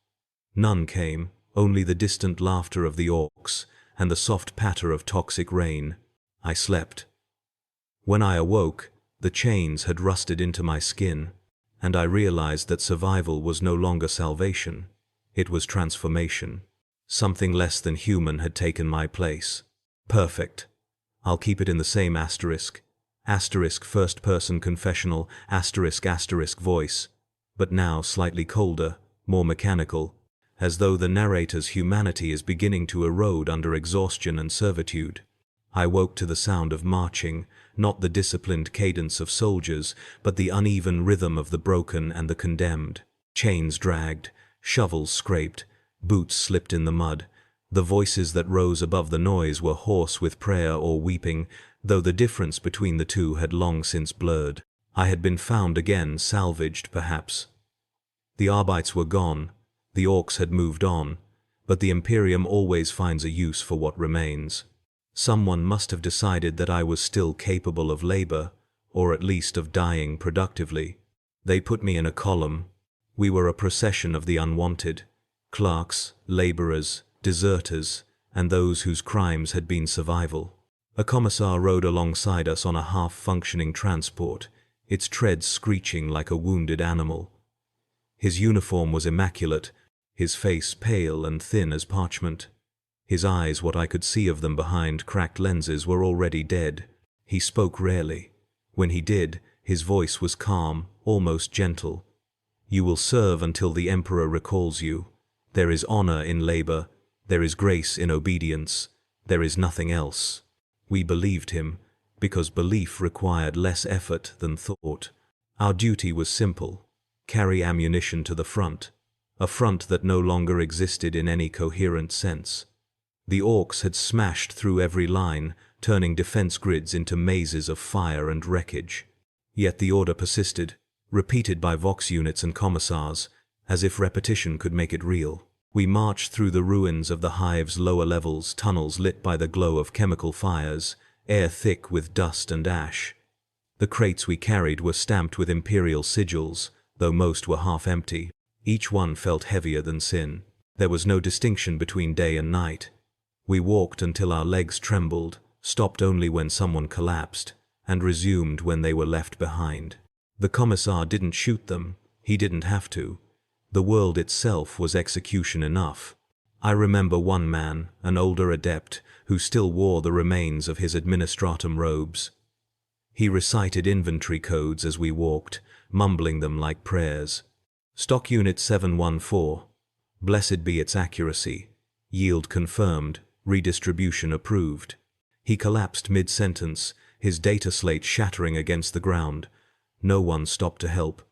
None came, only the distant laughter of the Orks and the soft patter of toxic rain. I slept. When I awoke, the chains had rusted into my skin, and I realized that survival was no longer salvation. It was transformation. Something less than human had taken my place. Perfect. I'll keep it in the same asterisk. Asterisk first-person confessional, asterisk asterisk voice. But now slightly colder, more mechanical, as though the narrator's humanity is beginning to erode under exhaustion and servitude. I woke to the sound of marching, not the disciplined cadence of soldiers, but the uneven rhythm of the broken and the condemned. Chains dragged, shovels scraped, boots slipped in the mud. The voices that rose above the noise were hoarse with prayer or weeping, though the difference between the two had long since blurred. I had been found again, salvaged perhaps. The Arbites were gone, the Orks had moved on, But the Imperium always finds a use for what remains. Someone must have decided that I was still capable of labor, or at least of dying productively. They put me in a column. We were a procession of the unwanted, clerks, laborers, deserters, and those whose crimes had been survival. A commissar rode alongside us on a half-functioning transport, its treads screeching like a wounded animal. His uniform was immaculate, his face pale and thin as parchment. His eyes, what I could see of them behind cracked lenses, were already dead. He spoke rarely. When he did, his voice was calm, almost gentle. "You will serve until the Emperor recalls you. There is honor in labor. There is grace in obedience. There is nothing else." We believed him, because belief required less effort than thought. Our duty was simple: carry ammunition to the front, a front that no longer existed in any coherent sense. The Orks had smashed through every line, turning defense grids into mazes of fire and wreckage. Yet the order persisted, repeated by Vox units and commissars, as if repetition could make it real. We marched through the ruins of the hive's lower levels, tunnels lit by the glow of chemical fires, air thick with dust and ash. The crates we carried were stamped with Imperial sigils, though most were half empty. Each one felt heavier than sin. There was no distinction between day and night. We walked until our legs trembled, stopped only when someone collapsed, and resumed when they were left behind. The commissar didn't shoot them. He didn't have to. The world itself was execution enough. I remember one man, an older adept, who still wore the remains of his administratum robes. He recited inventory codes as we walked, mumbling them like prayers. "Stock Unit 714. Blessed be its accuracy. Yield confirmed. Redistribution approved." He collapsed mid-sentence, his data slate shattering against the ground. No one stopped to help.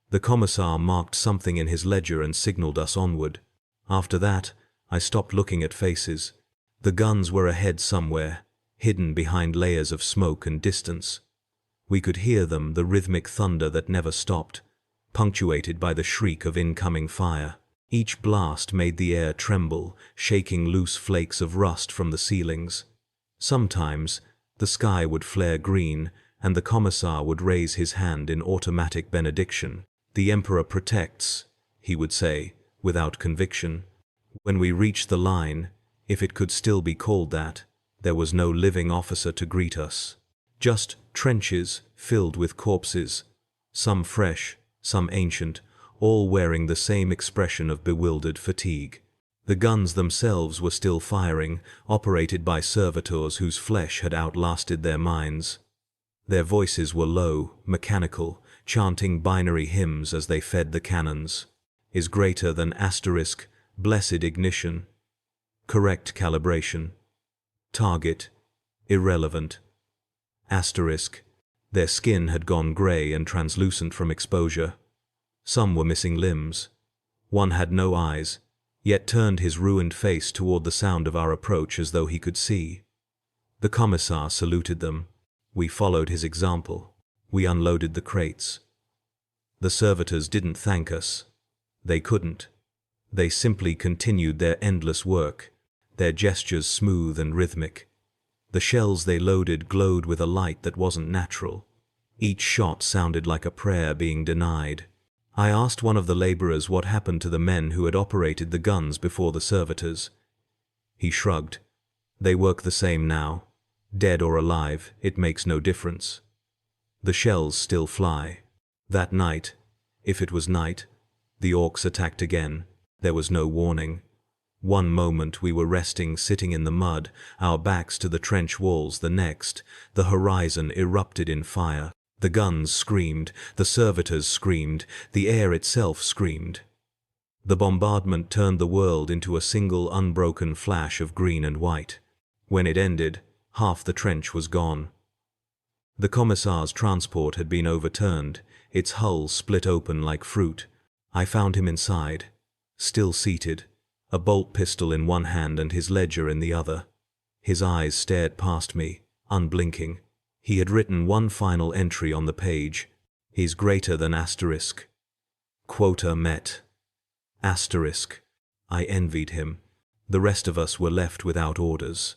The commissar marked something in his ledger and signaled us onward. After that, I stopped looking at faces. The guns were ahead somewhere, hidden behind layers of smoke and distance. We could hear them, the rhythmic thunder that never stopped, punctuated by the shriek of incoming fire. Each blast made the air tremble, shaking loose flakes of rust from the ceilings. Sometimes, the sky would flare green, and the commissar would raise his hand in automatic benediction. "The Emperor protects," he would say, without conviction. When we reached the line, if it could still be called that, there was no living officer to greet us. Just trenches filled with corpses, some fresh, some ancient, all wearing the same expression of bewildered fatigue. The guns themselves were still firing, operated by servitors whose flesh had outlasted their minds. Their voices were low, mechanical, chanting binary hymns as they fed the cannons. "Is greater than asterisk, blessed ignition. Correct calibration. Target, irrelevant. Asterisk." Their skin had gone gray and translucent from exposure. Some were missing limbs. One had no eyes, yet turned his ruined face toward the sound of our approach as though he could see. The commissar saluted them. We followed his example. We unloaded the crates. The servitors didn't thank us. They couldn't. They simply continued their endless work, their gestures smooth and rhythmic. The shells they loaded glowed with a light that wasn't natural. Each shot sounded like a prayer being denied. I asked one of the laborers what happened to the men who had operated the guns before the servitors. He shrugged. "They work the same now. Dead or alive, it makes no difference. The shells still fly." That night, if it was night, the Orks attacked again. There was no warning. One moment we were resting, sitting in the mud, our backs to the trench walls. The next, the horizon erupted in fire. The guns screamed, the servitors screamed, the air itself screamed. The bombardment turned the world into a single unbroken flash of green and white. When it ended, half the trench was gone. The commissar's transport had been overturned, its hull split open like fruit. I found him inside, still seated, a bolt pistol in one hand and his ledger in the other. His eyes stared past me, unblinking. He had written one final entry on the page. "He's greater than asterisk. Quota met. Asterisk." I envied him. The rest of us were left without orders.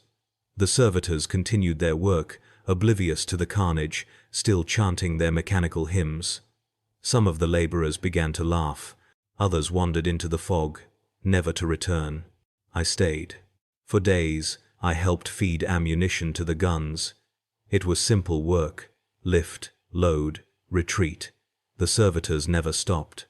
The servitors continued their work, oblivious to the carnage, still chanting their mechanical hymns. Some of the laborers began to laugh. Others wandered into the fog, never to return. I stayed. For days, I helped feed ammunition to the guns. It was simple work: lift, load, retreat. The servitors never stopped.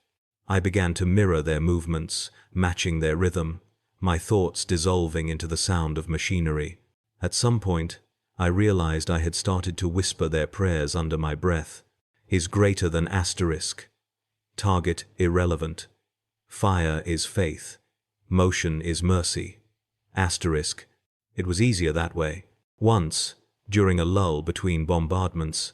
I began to mirror their movements, matching their rhythm, my thoughts dissolving into the sound of machinery. At some point, I realized I had started to whisper their prayers under my breath. Is greater than asterisk. Target irrelevant. Fire is faith. Motion is mercy. Asterisk. It was easier that way. Once, during a lull between bombardments,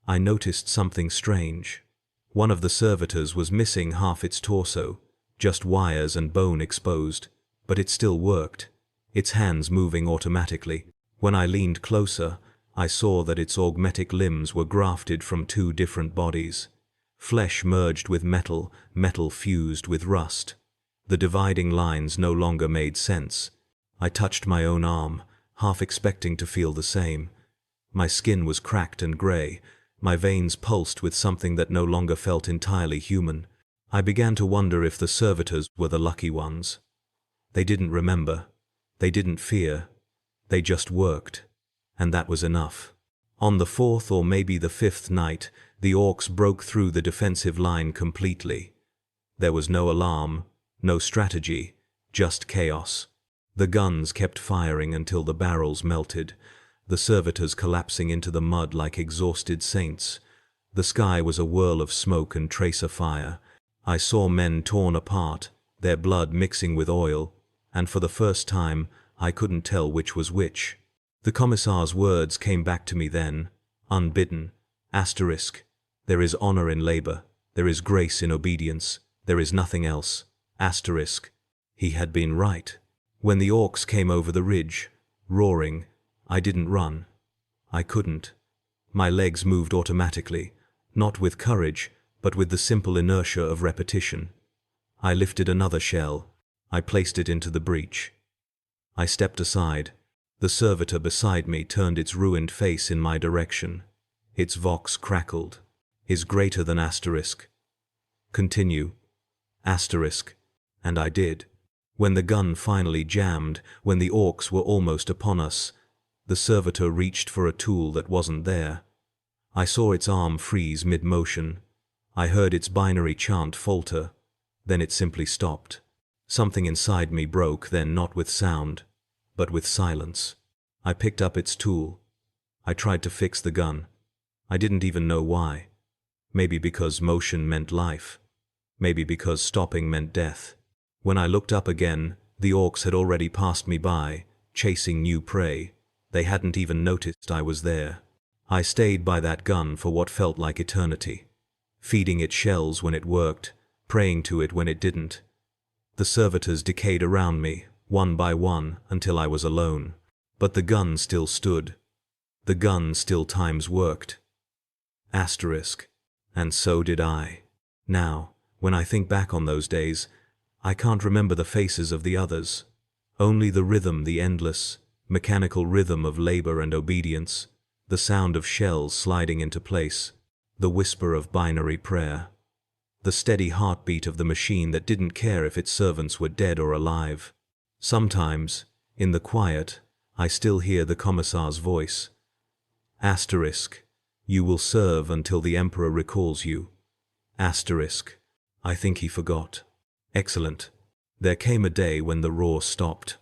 I noticed something strange. One of the servitors was missing half its torso, just wires and bone exposed, but it still worked, its hands moving automatically. When I leaned closer, I saw that its augmetic limbs were grafted from two different bodies. Flesh merged with metal, metal fused with rust. The dividing lines no longer made sense. I touched my own arm, half expecting to feel the same. My skin was cracked and gray. My veins pulsed with something that no longer felt entirely human. I began to wonder if the servitors were the lucky ones. They didn't remember. They didn't fear. They just worked. And that was enough. On the fourth or maybe the fifth night, the Orks broke through the defensive line completely. There was no alarm, no strategy, just chaos. The guns kept firing until the barrels melted, the servitors collapsing into the mud like exhausted saints. The sky was a whirl of smoke and tracer fire. I saw men torn apart, their blood mixing with oil, and for the first time, I couldn't tell which was which. The commissar's words came back to me then, unbidden. Asterisk. There is honor in labor. There is grace in obedience. There is nothing else. Asterisk. He had been right. When the Orks came over the ridge, roaring, I didn't run. I couldn't. My legs moved automatically, not with courage, but with the simple inertia of repetition. I lifted another shell. I placed it into the breach. I stepped aside. The servitor beside me turned its ruined face in my direction. Its vox crackled. Is greater than asterisk. Continue. Asterisk. And I did. When the gun finally jammed, when the Orks were almost upon us, the servitor reached for a tool that wasn't there. I saw its arm freeze mid-motion. I heard its binary chant falter. Then it simply stopped. Something inside me broke, then not with sound, but with silence. I picked up its tool. I tried to fix the gun. I didn't even know why. Maybe because motion meant life. Maybe because stopping meant death. When I looked up again, the Orks had already passed me by, chasing new prey. They hadn't even noticed I was there. I stayed by that gun for what felt like eternity, feeding it shells when it worked, praying to it when it didn't. The servitors decayed around me, one by one, until I was alone. But the gun still stood. The gun still times worked. Asterisk. And so did I. Now, when I think back on those days, I can't remember the faces of the others. Only the rhythm, the endless, mechanical rhythm of labor and obedience, the sound of shells sliding into place, the whisper of binary prayer, the steady heartbeat of the machine that didn't care if its servants were dead or alive. Sometimes, in the quiet, I still hear the commissar's voice. Asterisk. You will serve until the Emperor recalls you. Asterisk. I think he forgot. Excellent. There came a day when the roar stopped.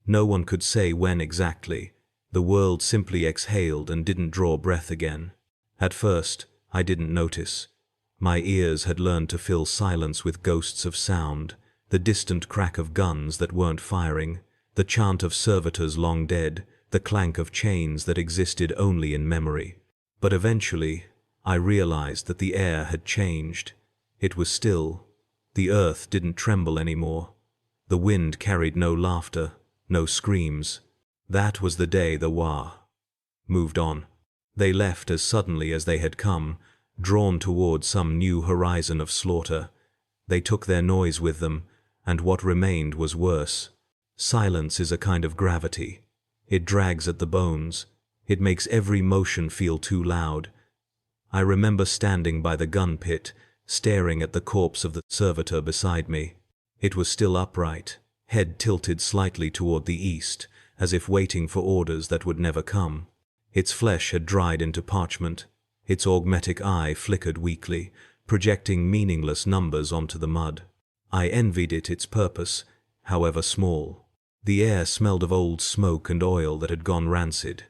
No one could say when exactly. The world simply exhaled and didn't draw breath again. At first, I didn't notice. My ears had learned to fill silence with ghosts of sound, the distant crack of guns that weren't firing, the chant of servitors long dead, the clank of chains that existed only in memory. But eventually, I realized that the air had changed. It was still. The earth didn't tremble anymore. The wind carried no laughter, no screams. That was the day the Waaagh moved on. They left as suddenly as they had come, drawn toward some new horizon of slaughter. They took their noise with them, and what remained was worse. Silence is a kind of gravity. It drags at the bones. It makes every motion feel too loud. I remember standing by the gun pit, staring at the corpse of the servitor beside me. It was still upright, head tilted slightly toward the east, as if waiting for orders that would never come. Its flesh had dried into parchment. Its augmetic eye flickered weakly, projecting meaningless numbers onto the mud. I envied it its purpose, however small. The air smelled of old smoke and oil that had gone rancid.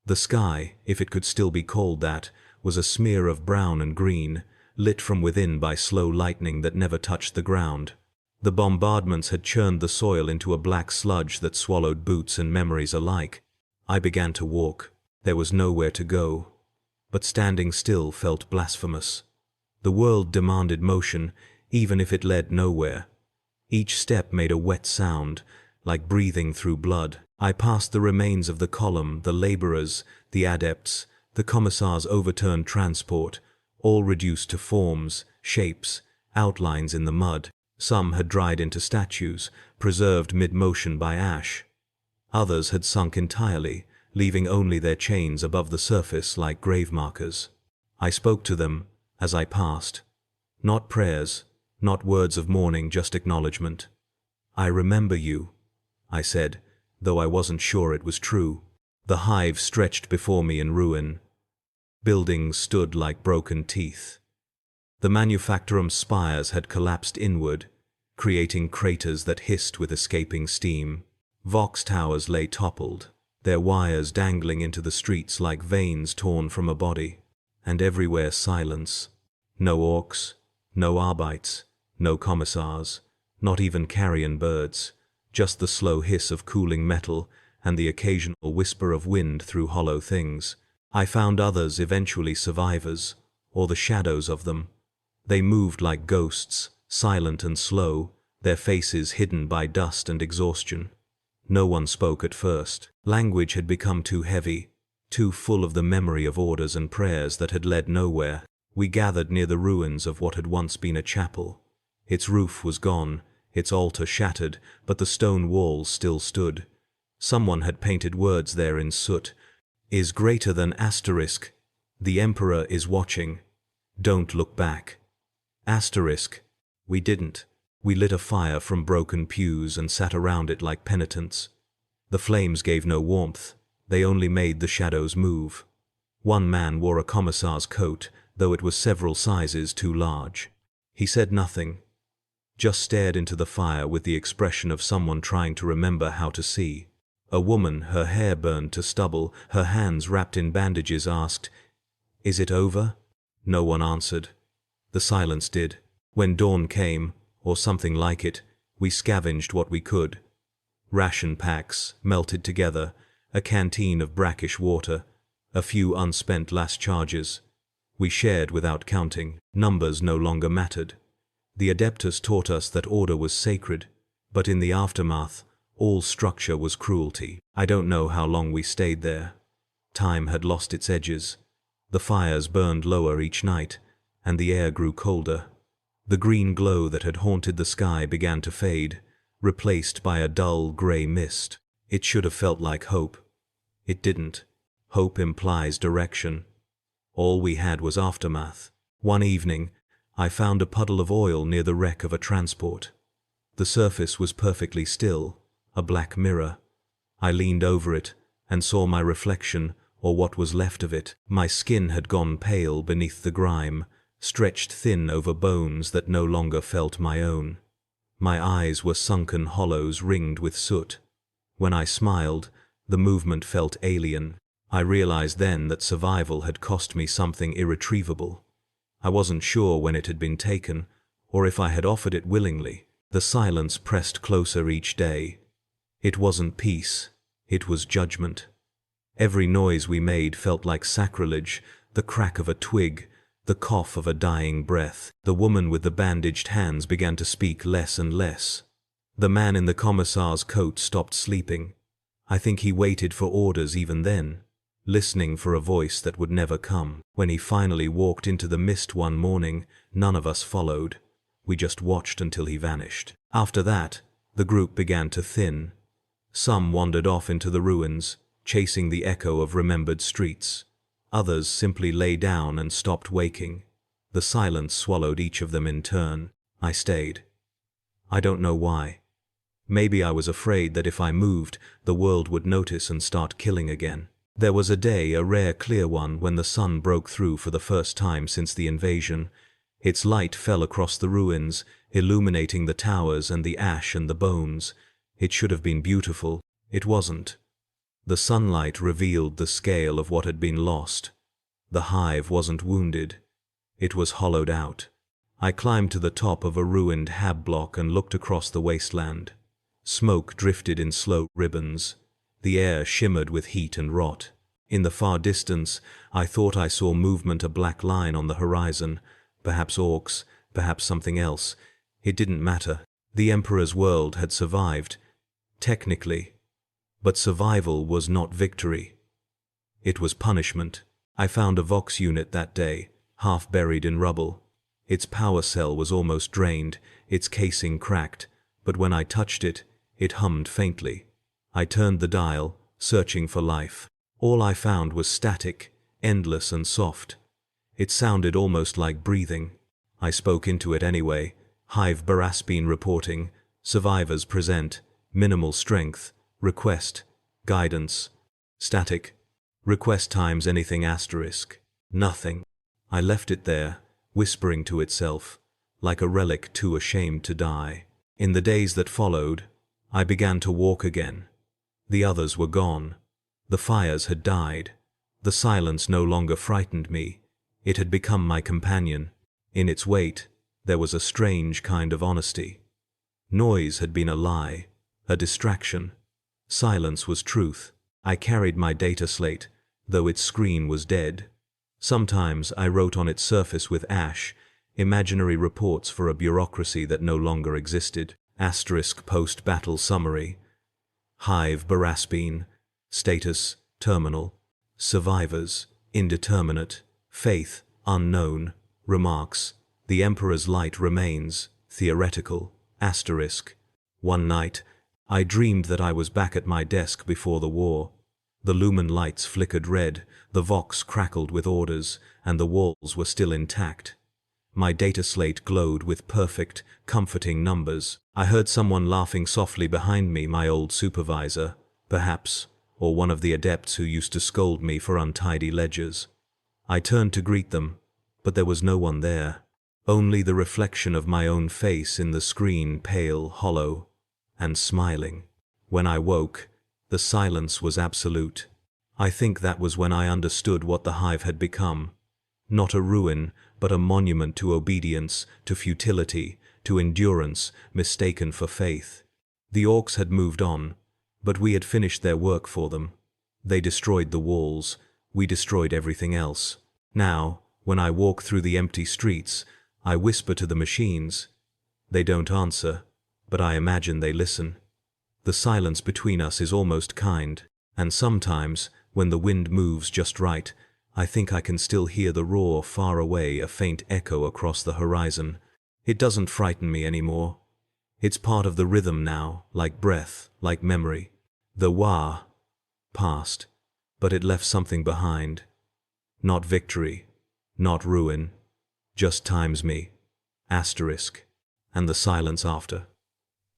The sky, if it could still be called that, was a smear of brown and green, lit from within by slow lightning that never touched the ground. The bombardments had churned the soil into a black sludge that swallowed boots and memories alike. I began to walk. There was nowhere to go. But standing still felt blasphemous. The world demanded motion, even if it led nowhere. Each step made a wet sound, like breathing through blood. I passed the remains of the column, the laborers, the adepts, the commissar's overturned transport, all reduced to forms, shapes, outlines in the mud. Some had dried into statues, preserved mid-motion by ash. Others had sunk entirely, leaving only their chains above the surface like grave markers. I spoke to them as I passed. Not prayers, not words of mourning, just acknowledgement. "I remember you," I said, though I wasn't sure it was true. The hive stretched before me in ruin. Buildings stood like broken teeth. The manufactorum spires had collapsed inward, creating craters that hissed with escaping steam. Vox towers lay toppled, their wires dangling into the streets like veins torn from a body. And everywhere silence. No orks, no arbites, no commissars, not even carrion birds, just the slow hiss of cooling metal and the occasional whisper of wind through hollow things. I found others, eventually survivors, or the shadows of them. They moved like ghosts, silent and slow, their faces hidden by dust and exhaustion. No one spoke at first. Language had become too heavy, too full of the memory of orders and prayers that had led nowhere. We gathered near the ruins of what had once been a chapel. Its roof was gone, its altar shattered, but the stone walls still stood. Someone had painted words there in soot. "Is greater than asterisk. The Emperor is watching. Don't look back." Asterisk. We didn't. We lit a fire from broken pews and sat around it like penitents. The flames gave no warmth. They only made the shadows move. One man wore a commissar's coat, though it was several sizes too large. He said nothing, just stared into the fire with the expression of someone trying to remember how to see. A woman, her hair burned to stubble, her hands wrapped in bandages, asked, "Is it over?" No one answered. The silence did. When dawn came, or something like it, we scavenged what we could. Ration packs, melted together, a canteen of brackish water, a few unspent last charges. We shared without counting. Numbers no longer mattered. The Adeptus taught us that order was sacred, but in the aftermath, all structure was cruelty. I don't know how long we stayed there. Time had lost its edges. The fires burned lower each night, and the air grew colder. The green glow that had haunted the sky began to fade, replaced by a dull gray mist. It should have felt like hope. It didn't. Hope implies direction. All we had was aftermath. One evening, I found a puddle of oil near the wreck of a transport. The surface was perfectly still, a black mirror. I leaned over it and saw my reflection, or what was left of it. My skin had gone pale beneath the grime, stretched thin over bones that no longer felt my own. My eyes were sunken hollows ringed with soot. When I smiled, the movement felt alien. I realized then that survival had cost me something irretrievable. I wasn't sure when it had been taken, or if I had offered it willingly. The silence pressed closer each day. It wasn't peace, it was judgment. Every noise we made felt like sacrilege, the crack of a twig, the cough of a dying breath. The woman with the bandaged hands began to speak less and less. The man in the commissar's coat stopped sleeping. I think he waited for orders even then, listening for a voice that would never come. When he finally walked into the mist one morning, none of us followed. We just watched until he vanished. After that, the group began to thin. Some wandered off into the ruins, chasing the echo of remembered streets. Others simply lay down and stopped waking. The silence swallowed each of them in turn. I stayed. I don't know why. Maybe I was afraid that if I moved, the world would notice and start killing again. There was a day, a rare clear one, when the sun broke through for the first time since the invasion. Its light fell across the ruins, illuminating the towers and the ash and the bones. It should have been beautiful. It wasn't. The sunlight revealed the scale of what had been lost. The hive wasn't wounded. It was hollowed out. I climbed to the top of a ruined hab block and looked across the wasteland. Smoke drifted in slow ribbons. The air shimmered with heat and rot. In the far distance, I thought I saw movement, a black line on the horizon. Perhaps orcs, perhaps something else. It didn't matter. The Emperor's world had survived. Technically. But survival was not victory. It was punishment. I found a Vox unit that day, half buried in rubble. Its power cell was almost drained, its casing cracked, but when I touched it, it hummed faintly. I turned the dial, searching for life. All I found was static, endless and soft. It sounded almost like breathing. I spoke into it anyway. Hive Baraspine reporting. Survivors present. Minimal strength. Request. Guidance. Static. Request times anything asterisk. Nothing. I left it there, whispering to itself, like a relic too ashamed to die. In the days that followed, I began to walk again. The others were gone. The fires had died. The silence no longer frightened me. It had become my companion. In its weight, there was a strange kind of honesty. Noise had been a lie, a distraction. Silence was truth. I carried my data slate, though its screen was dead. Sometimes I wrote on its surface with ash, imaginary reports for a bureaucracy that no longer existed. Asterisk post-battle summary. Hive Baraspine. Status, terminal. Survivors, indeterminate. Faith, unknown. Remarks. The Emperor's light remains, theoretical. Asterisk. One night, I dreamed that I was back at my desk before the war. The lumen lights flickered red, the Vox crackled with orders, and the walls were still intact. My data slate glowed with perfect, comforting numbers. I heard someone laughing softly behind me, my old supervisor, perhaps, or one of the adepts who used to scold me for untidy ledgers. I turned to greet them, but there was no one there. Only the reflection of my own face in the screen, pale, hollow, and smiling. When I woke, the silence was absolute. I think that was when I understood what the hive had become. Not a ruin, but a monument to obedience, to futility, to endurance, mistaken for faith. The orcs had moved on, but we had finished their work for them. They destroyed the walls, we destroyed everything else. Now, when I walk through the empty streets, I whisper to the machines. They don't answer, but I imagine they listen. The silence between us is almost kind, and sometimes, when the wind moves just right, I think I can still hear the roar far away, a faint echo across the horizon. It doesn't frighten me anymore. It's part of the rhythm now, like breath, like memory. The Waaagh passed, but it left something behind. Not victory, not ruin, just times me, asterisk, and the silence after.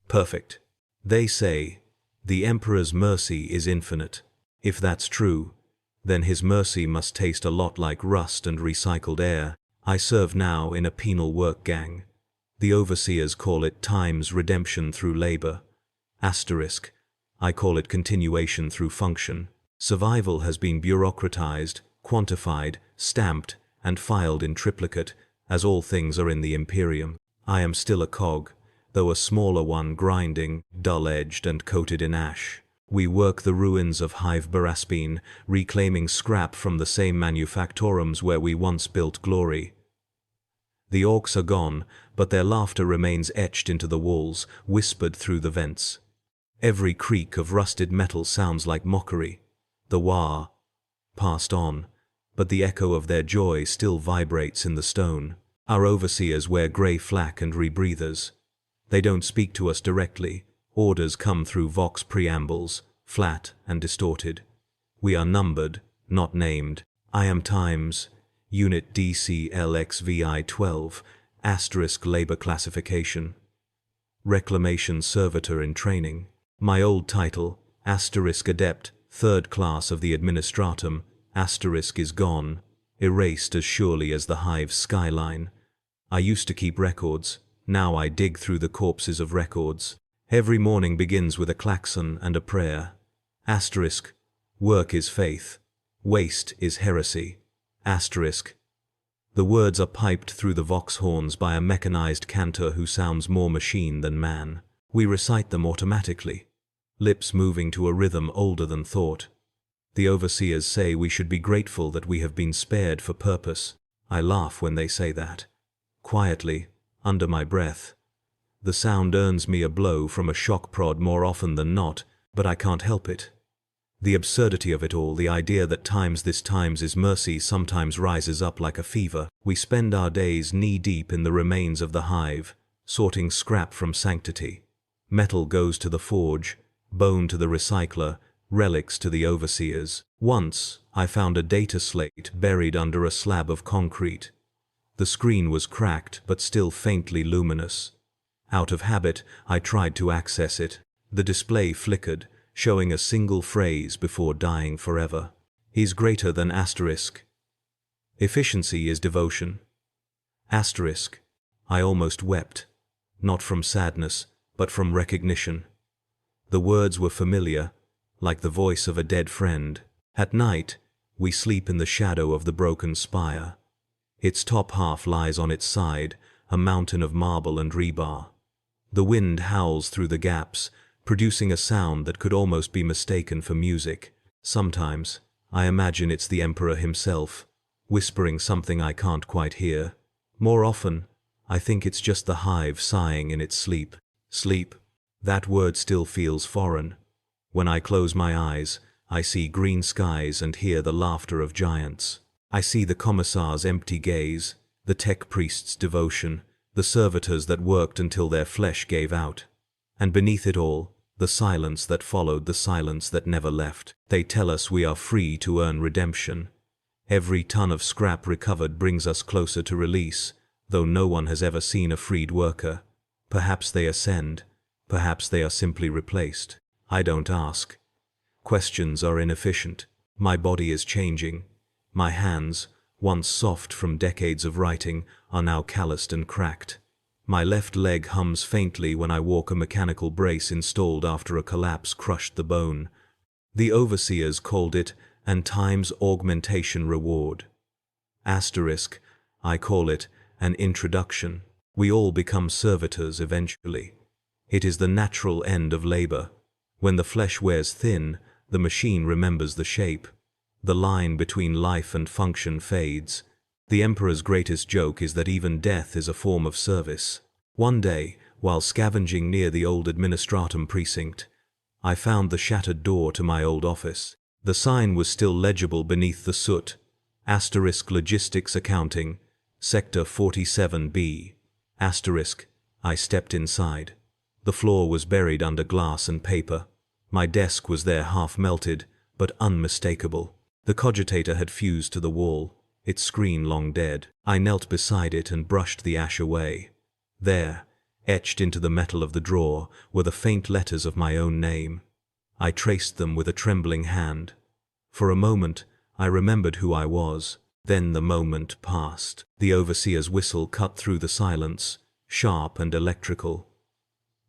Perfect. They say, the Emperor's mercy is infinite. If that's true, then his mercy must taste a lot like rust and recycled air. I serve now in a penal work gang. The overseers call it time's redemption through labor. Asterisk. I call it continuation through function. Survival has been bureaucratized, quantified, stamped, and filed in triplicate, as all things are in the Imperium. I am still a cog, though a smaller one, grinding, dull-edged and coated in ash. We work the ruins of Hive Baraspine, reclaiming scrap from the same manufactorums where we once built glory. The orcs are gone, but their laughter remains etched into the walls, whispered through the vents. Every creak of rusted metal sounds like mockery. The Waaagh passed on, but the echo of their joy still vibrates in the stone. Our overseers wear grey flak and rebreathers. They don't speak to us directly, Orders come through Vox preambles, flat and distorted. We are numbered, not named. I am Times, Unit DCLXVI-12, * labor classification. Reclamation servitor in training. My old title, * adept, 3rd class of the administratum, * is gone, erased as surely as the hive's skyline. I used to keep records, now I dig through the corpses of records. Every morning begins with a klaxon and a prayer. * work is faith, waste is heresy. The words are piped through the vox horns by a mechanized cantor who sounds more machine than man. We recite them automatically, lips moving to a rhythm older than thought. The overseers say we should be grateful that we have been spared for purpose. I laugh when they say that. Quietly, under my breath. The sound earns me a blow from a shock prod more often than not, but I can't help it. The absurdity of it all, the idea that this times is mercy, sometimes rises up like a fever. We spend our days knee-deep in the remains of the hive, sorting scrap from sanctity. Metal goes to the forge, bone to the recycler, relics to the overseers. Once, I found a data slate buried under a slab of concrete. The screen was cracked but still faintly luminous. Out of habit, I tried to access it. The display flickered, showing a single phrase before dying forever. He's greater than *. Efficiency is devotion. I almost wept, not from sadness, but from recognition. The words were familiar, like the voice of a dead friend. At night, we sleep in the shadow of the broken spire. Its top half lies on its side, a mountain of marble and rebar. The wind howls through the gaps, producing a sound that could almost be mistaken for music. Sometimes, I imagine it's the Emperor himself, whispering something I can't quite hear. More often, I think it's just the hive sighing in its sleep. Sleep. That word still feels foreign. When I close my eyes, I see green skies and hear the laughter of giants. I see the commissar's empty gaze, the tech priest's devotion, the servitors that worked until their flesh gave out. And beneath it all, the silence that followed, the silence that never left. They tell us we are free to earn redemption. Every ton of scrap recovered brings us closer to release, though no one has ever seen a freed worker. Perhaps they ascend, perhaps they are simply replaced. I don't ask. Questions are inefficient. My body is changing. My hands, once soft from decades of writing, are now calloused and cracked. My left leg hums faintly when I walk, a mechanical brace installed after a collapse crushed the bone. The overseers called it an times augmentation reward. I call it an introduction. We all become servitors eventually. It is the natural end of labor. When the flesh wears thin, the machine remembers the shape. The line between life and function fades. The Emperor's greatest joke is that even death is a form of service. One day, while scavenging near the old administratum precinct, I found the shattered door to my old office. The sign was still legible beneath the soot. Logistics Accounting, Sector 47B. I stepped inside. The floor was buried under glass and paper. My desk was there, half melted, but unmistakable. The cogitator had fused to the wall, its screen long dead. I knelt beside it and brushed the ash away. There, etched into the metal of the drawer, were the faint letters of my own name. I traced them with a trembling hand. For a moment, I remembered who I was. Then the moment passed. The overseer's whistle cut through the silence, sharp and electrical.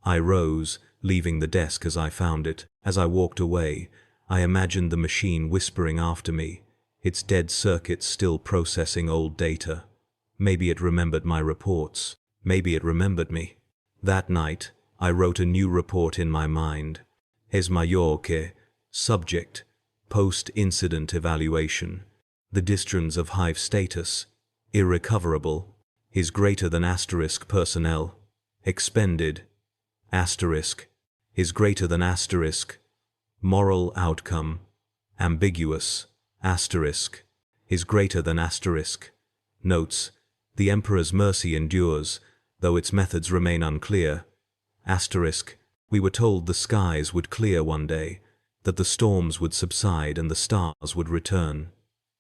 I rose, leaving the desk as I found it. As I walked away, I imagined the machine whispering after me, its dead circuits still processing old data. Maybe it remembered my reports. Maybe it remembered me. That night, I wrote a new report in my mind. Es mayor que, subject, post-incident evaluation. The distrons of hive status, irrecoverable, is greater than * personnel, expended, * is greater than * moral outcome, ambiguous, * is greater than * notes, the Emperor's mercy endures, though its methods remain unclear, * We were told the skies would clear one day, that the storms would subside and the stars would return.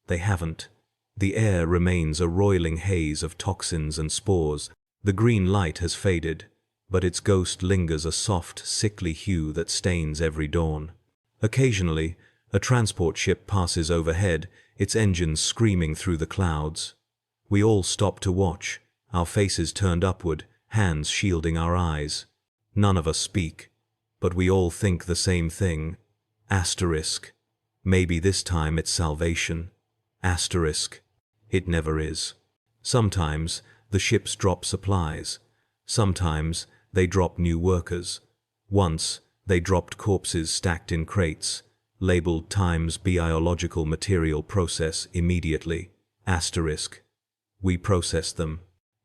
They haven't. The air remains a roiling haze of toxins and spores. The green light has faded, but its ghost lingers, a soft, sickly hue that stains every dawn. Occasionally, a transport ship passes overhead, its engines screaming through the clouds. We all stop to watch, our faces turned upward, hands shielding our eyes. None of us speak, but we all think the same thing. Asterisk. Maybe this time it's salvation. Asterisk. It never is. Sometimes the ships drop supplies. Sometimes they drop new workers. Once they dropped corpses stacked in crates, labeled Times biological material process immediately. Asterisk. We processed them.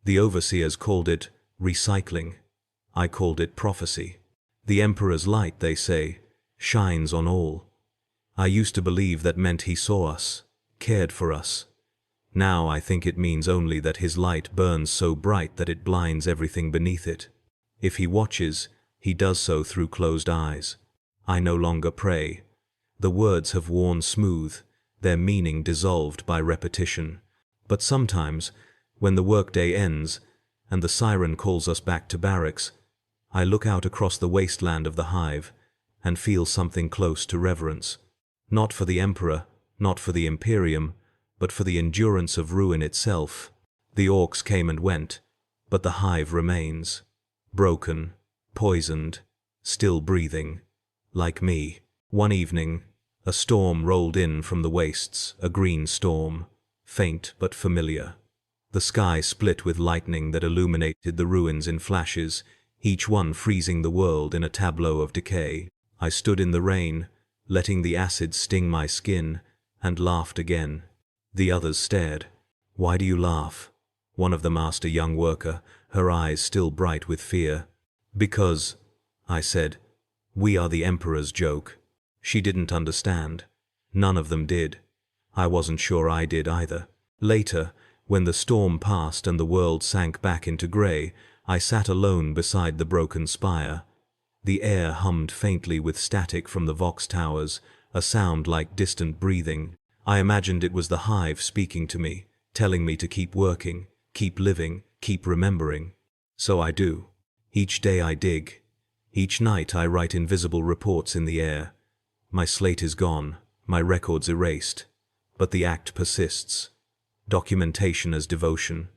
The overseers called it recycling. I called it prophecy. The Emperor's light, they say, shines on all. I used to believe that meant he saw us, cared for us. Now I think it means only that his light burns so bright that it blinds everything beneath it. If he watches, he does so through closed eyes. I no longer pray. The words have worn smooth, their meaning dissolved by repetition. But sometimes, when the workday ends and the siren calls us back to barracks, I look out across the wasteland of the hive and feel something close to reverence. Not for the Emperor, not for the Imperium, but for the endurance of ruin itself. The Orks came and went, but the hive remains. Broken, poisoned, still breathing. Like me. One evening, a storm rolled in from the wastes, a green storm, faint but familiar. The sky split with lightning that illuminated the ruins in flashes, each one freezing the world in a tableau of decay. I stood in the rain, letting the acid sting my skin, and laughed again. The others stared. "Why do you laugh?" One of them asked a young worker, her eyes still bright with fear. "Because," I said, "we are the Emperor's joke." She didn't understand. None of them did. I wasn't sure I did either. Later, when the storm passed and the world sank back into grey, I sat alone beside the broken spire. The air hummed faintly with static from the Vox towers, a sound like distant breathing. I imagined it was the hive speaking to me, telling me to keep working, keep living, keep remembering. So I do. Each day I dig. Each night I write invisible reports in the air. My slate is gone, my records erased, but the act persists. Documentation as devotion,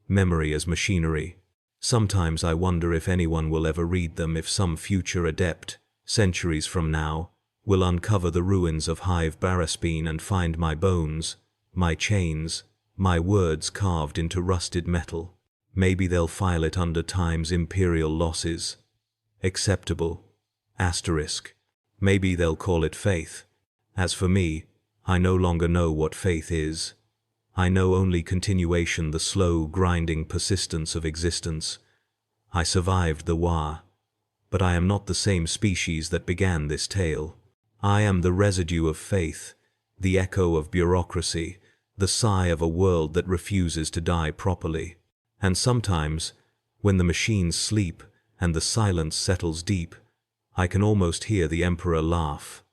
memory as machinery. Sometimes I wonder if anyone will ever read them, if some future adept, centuries from now, will uncover the ruins of Hive Barraspine and find my bones, my chains, my words carved into rusted metal. Maybe they'll file it under Time's imperial losses. Acceptable. Asterisk. Maybe they'll call it faith. As for me, I no longer know what faith is. I know only continuation, the slow, grinding persistence of existence. I survived the Waaagh, but I am not the same species that began this tale. I am the residue of faith, the echo of bureaucracy, the sigh of a world that refuses to die properly. And sometimes, when the machines sleep and the silence settles deep, I can almost hear the Emperor laugh.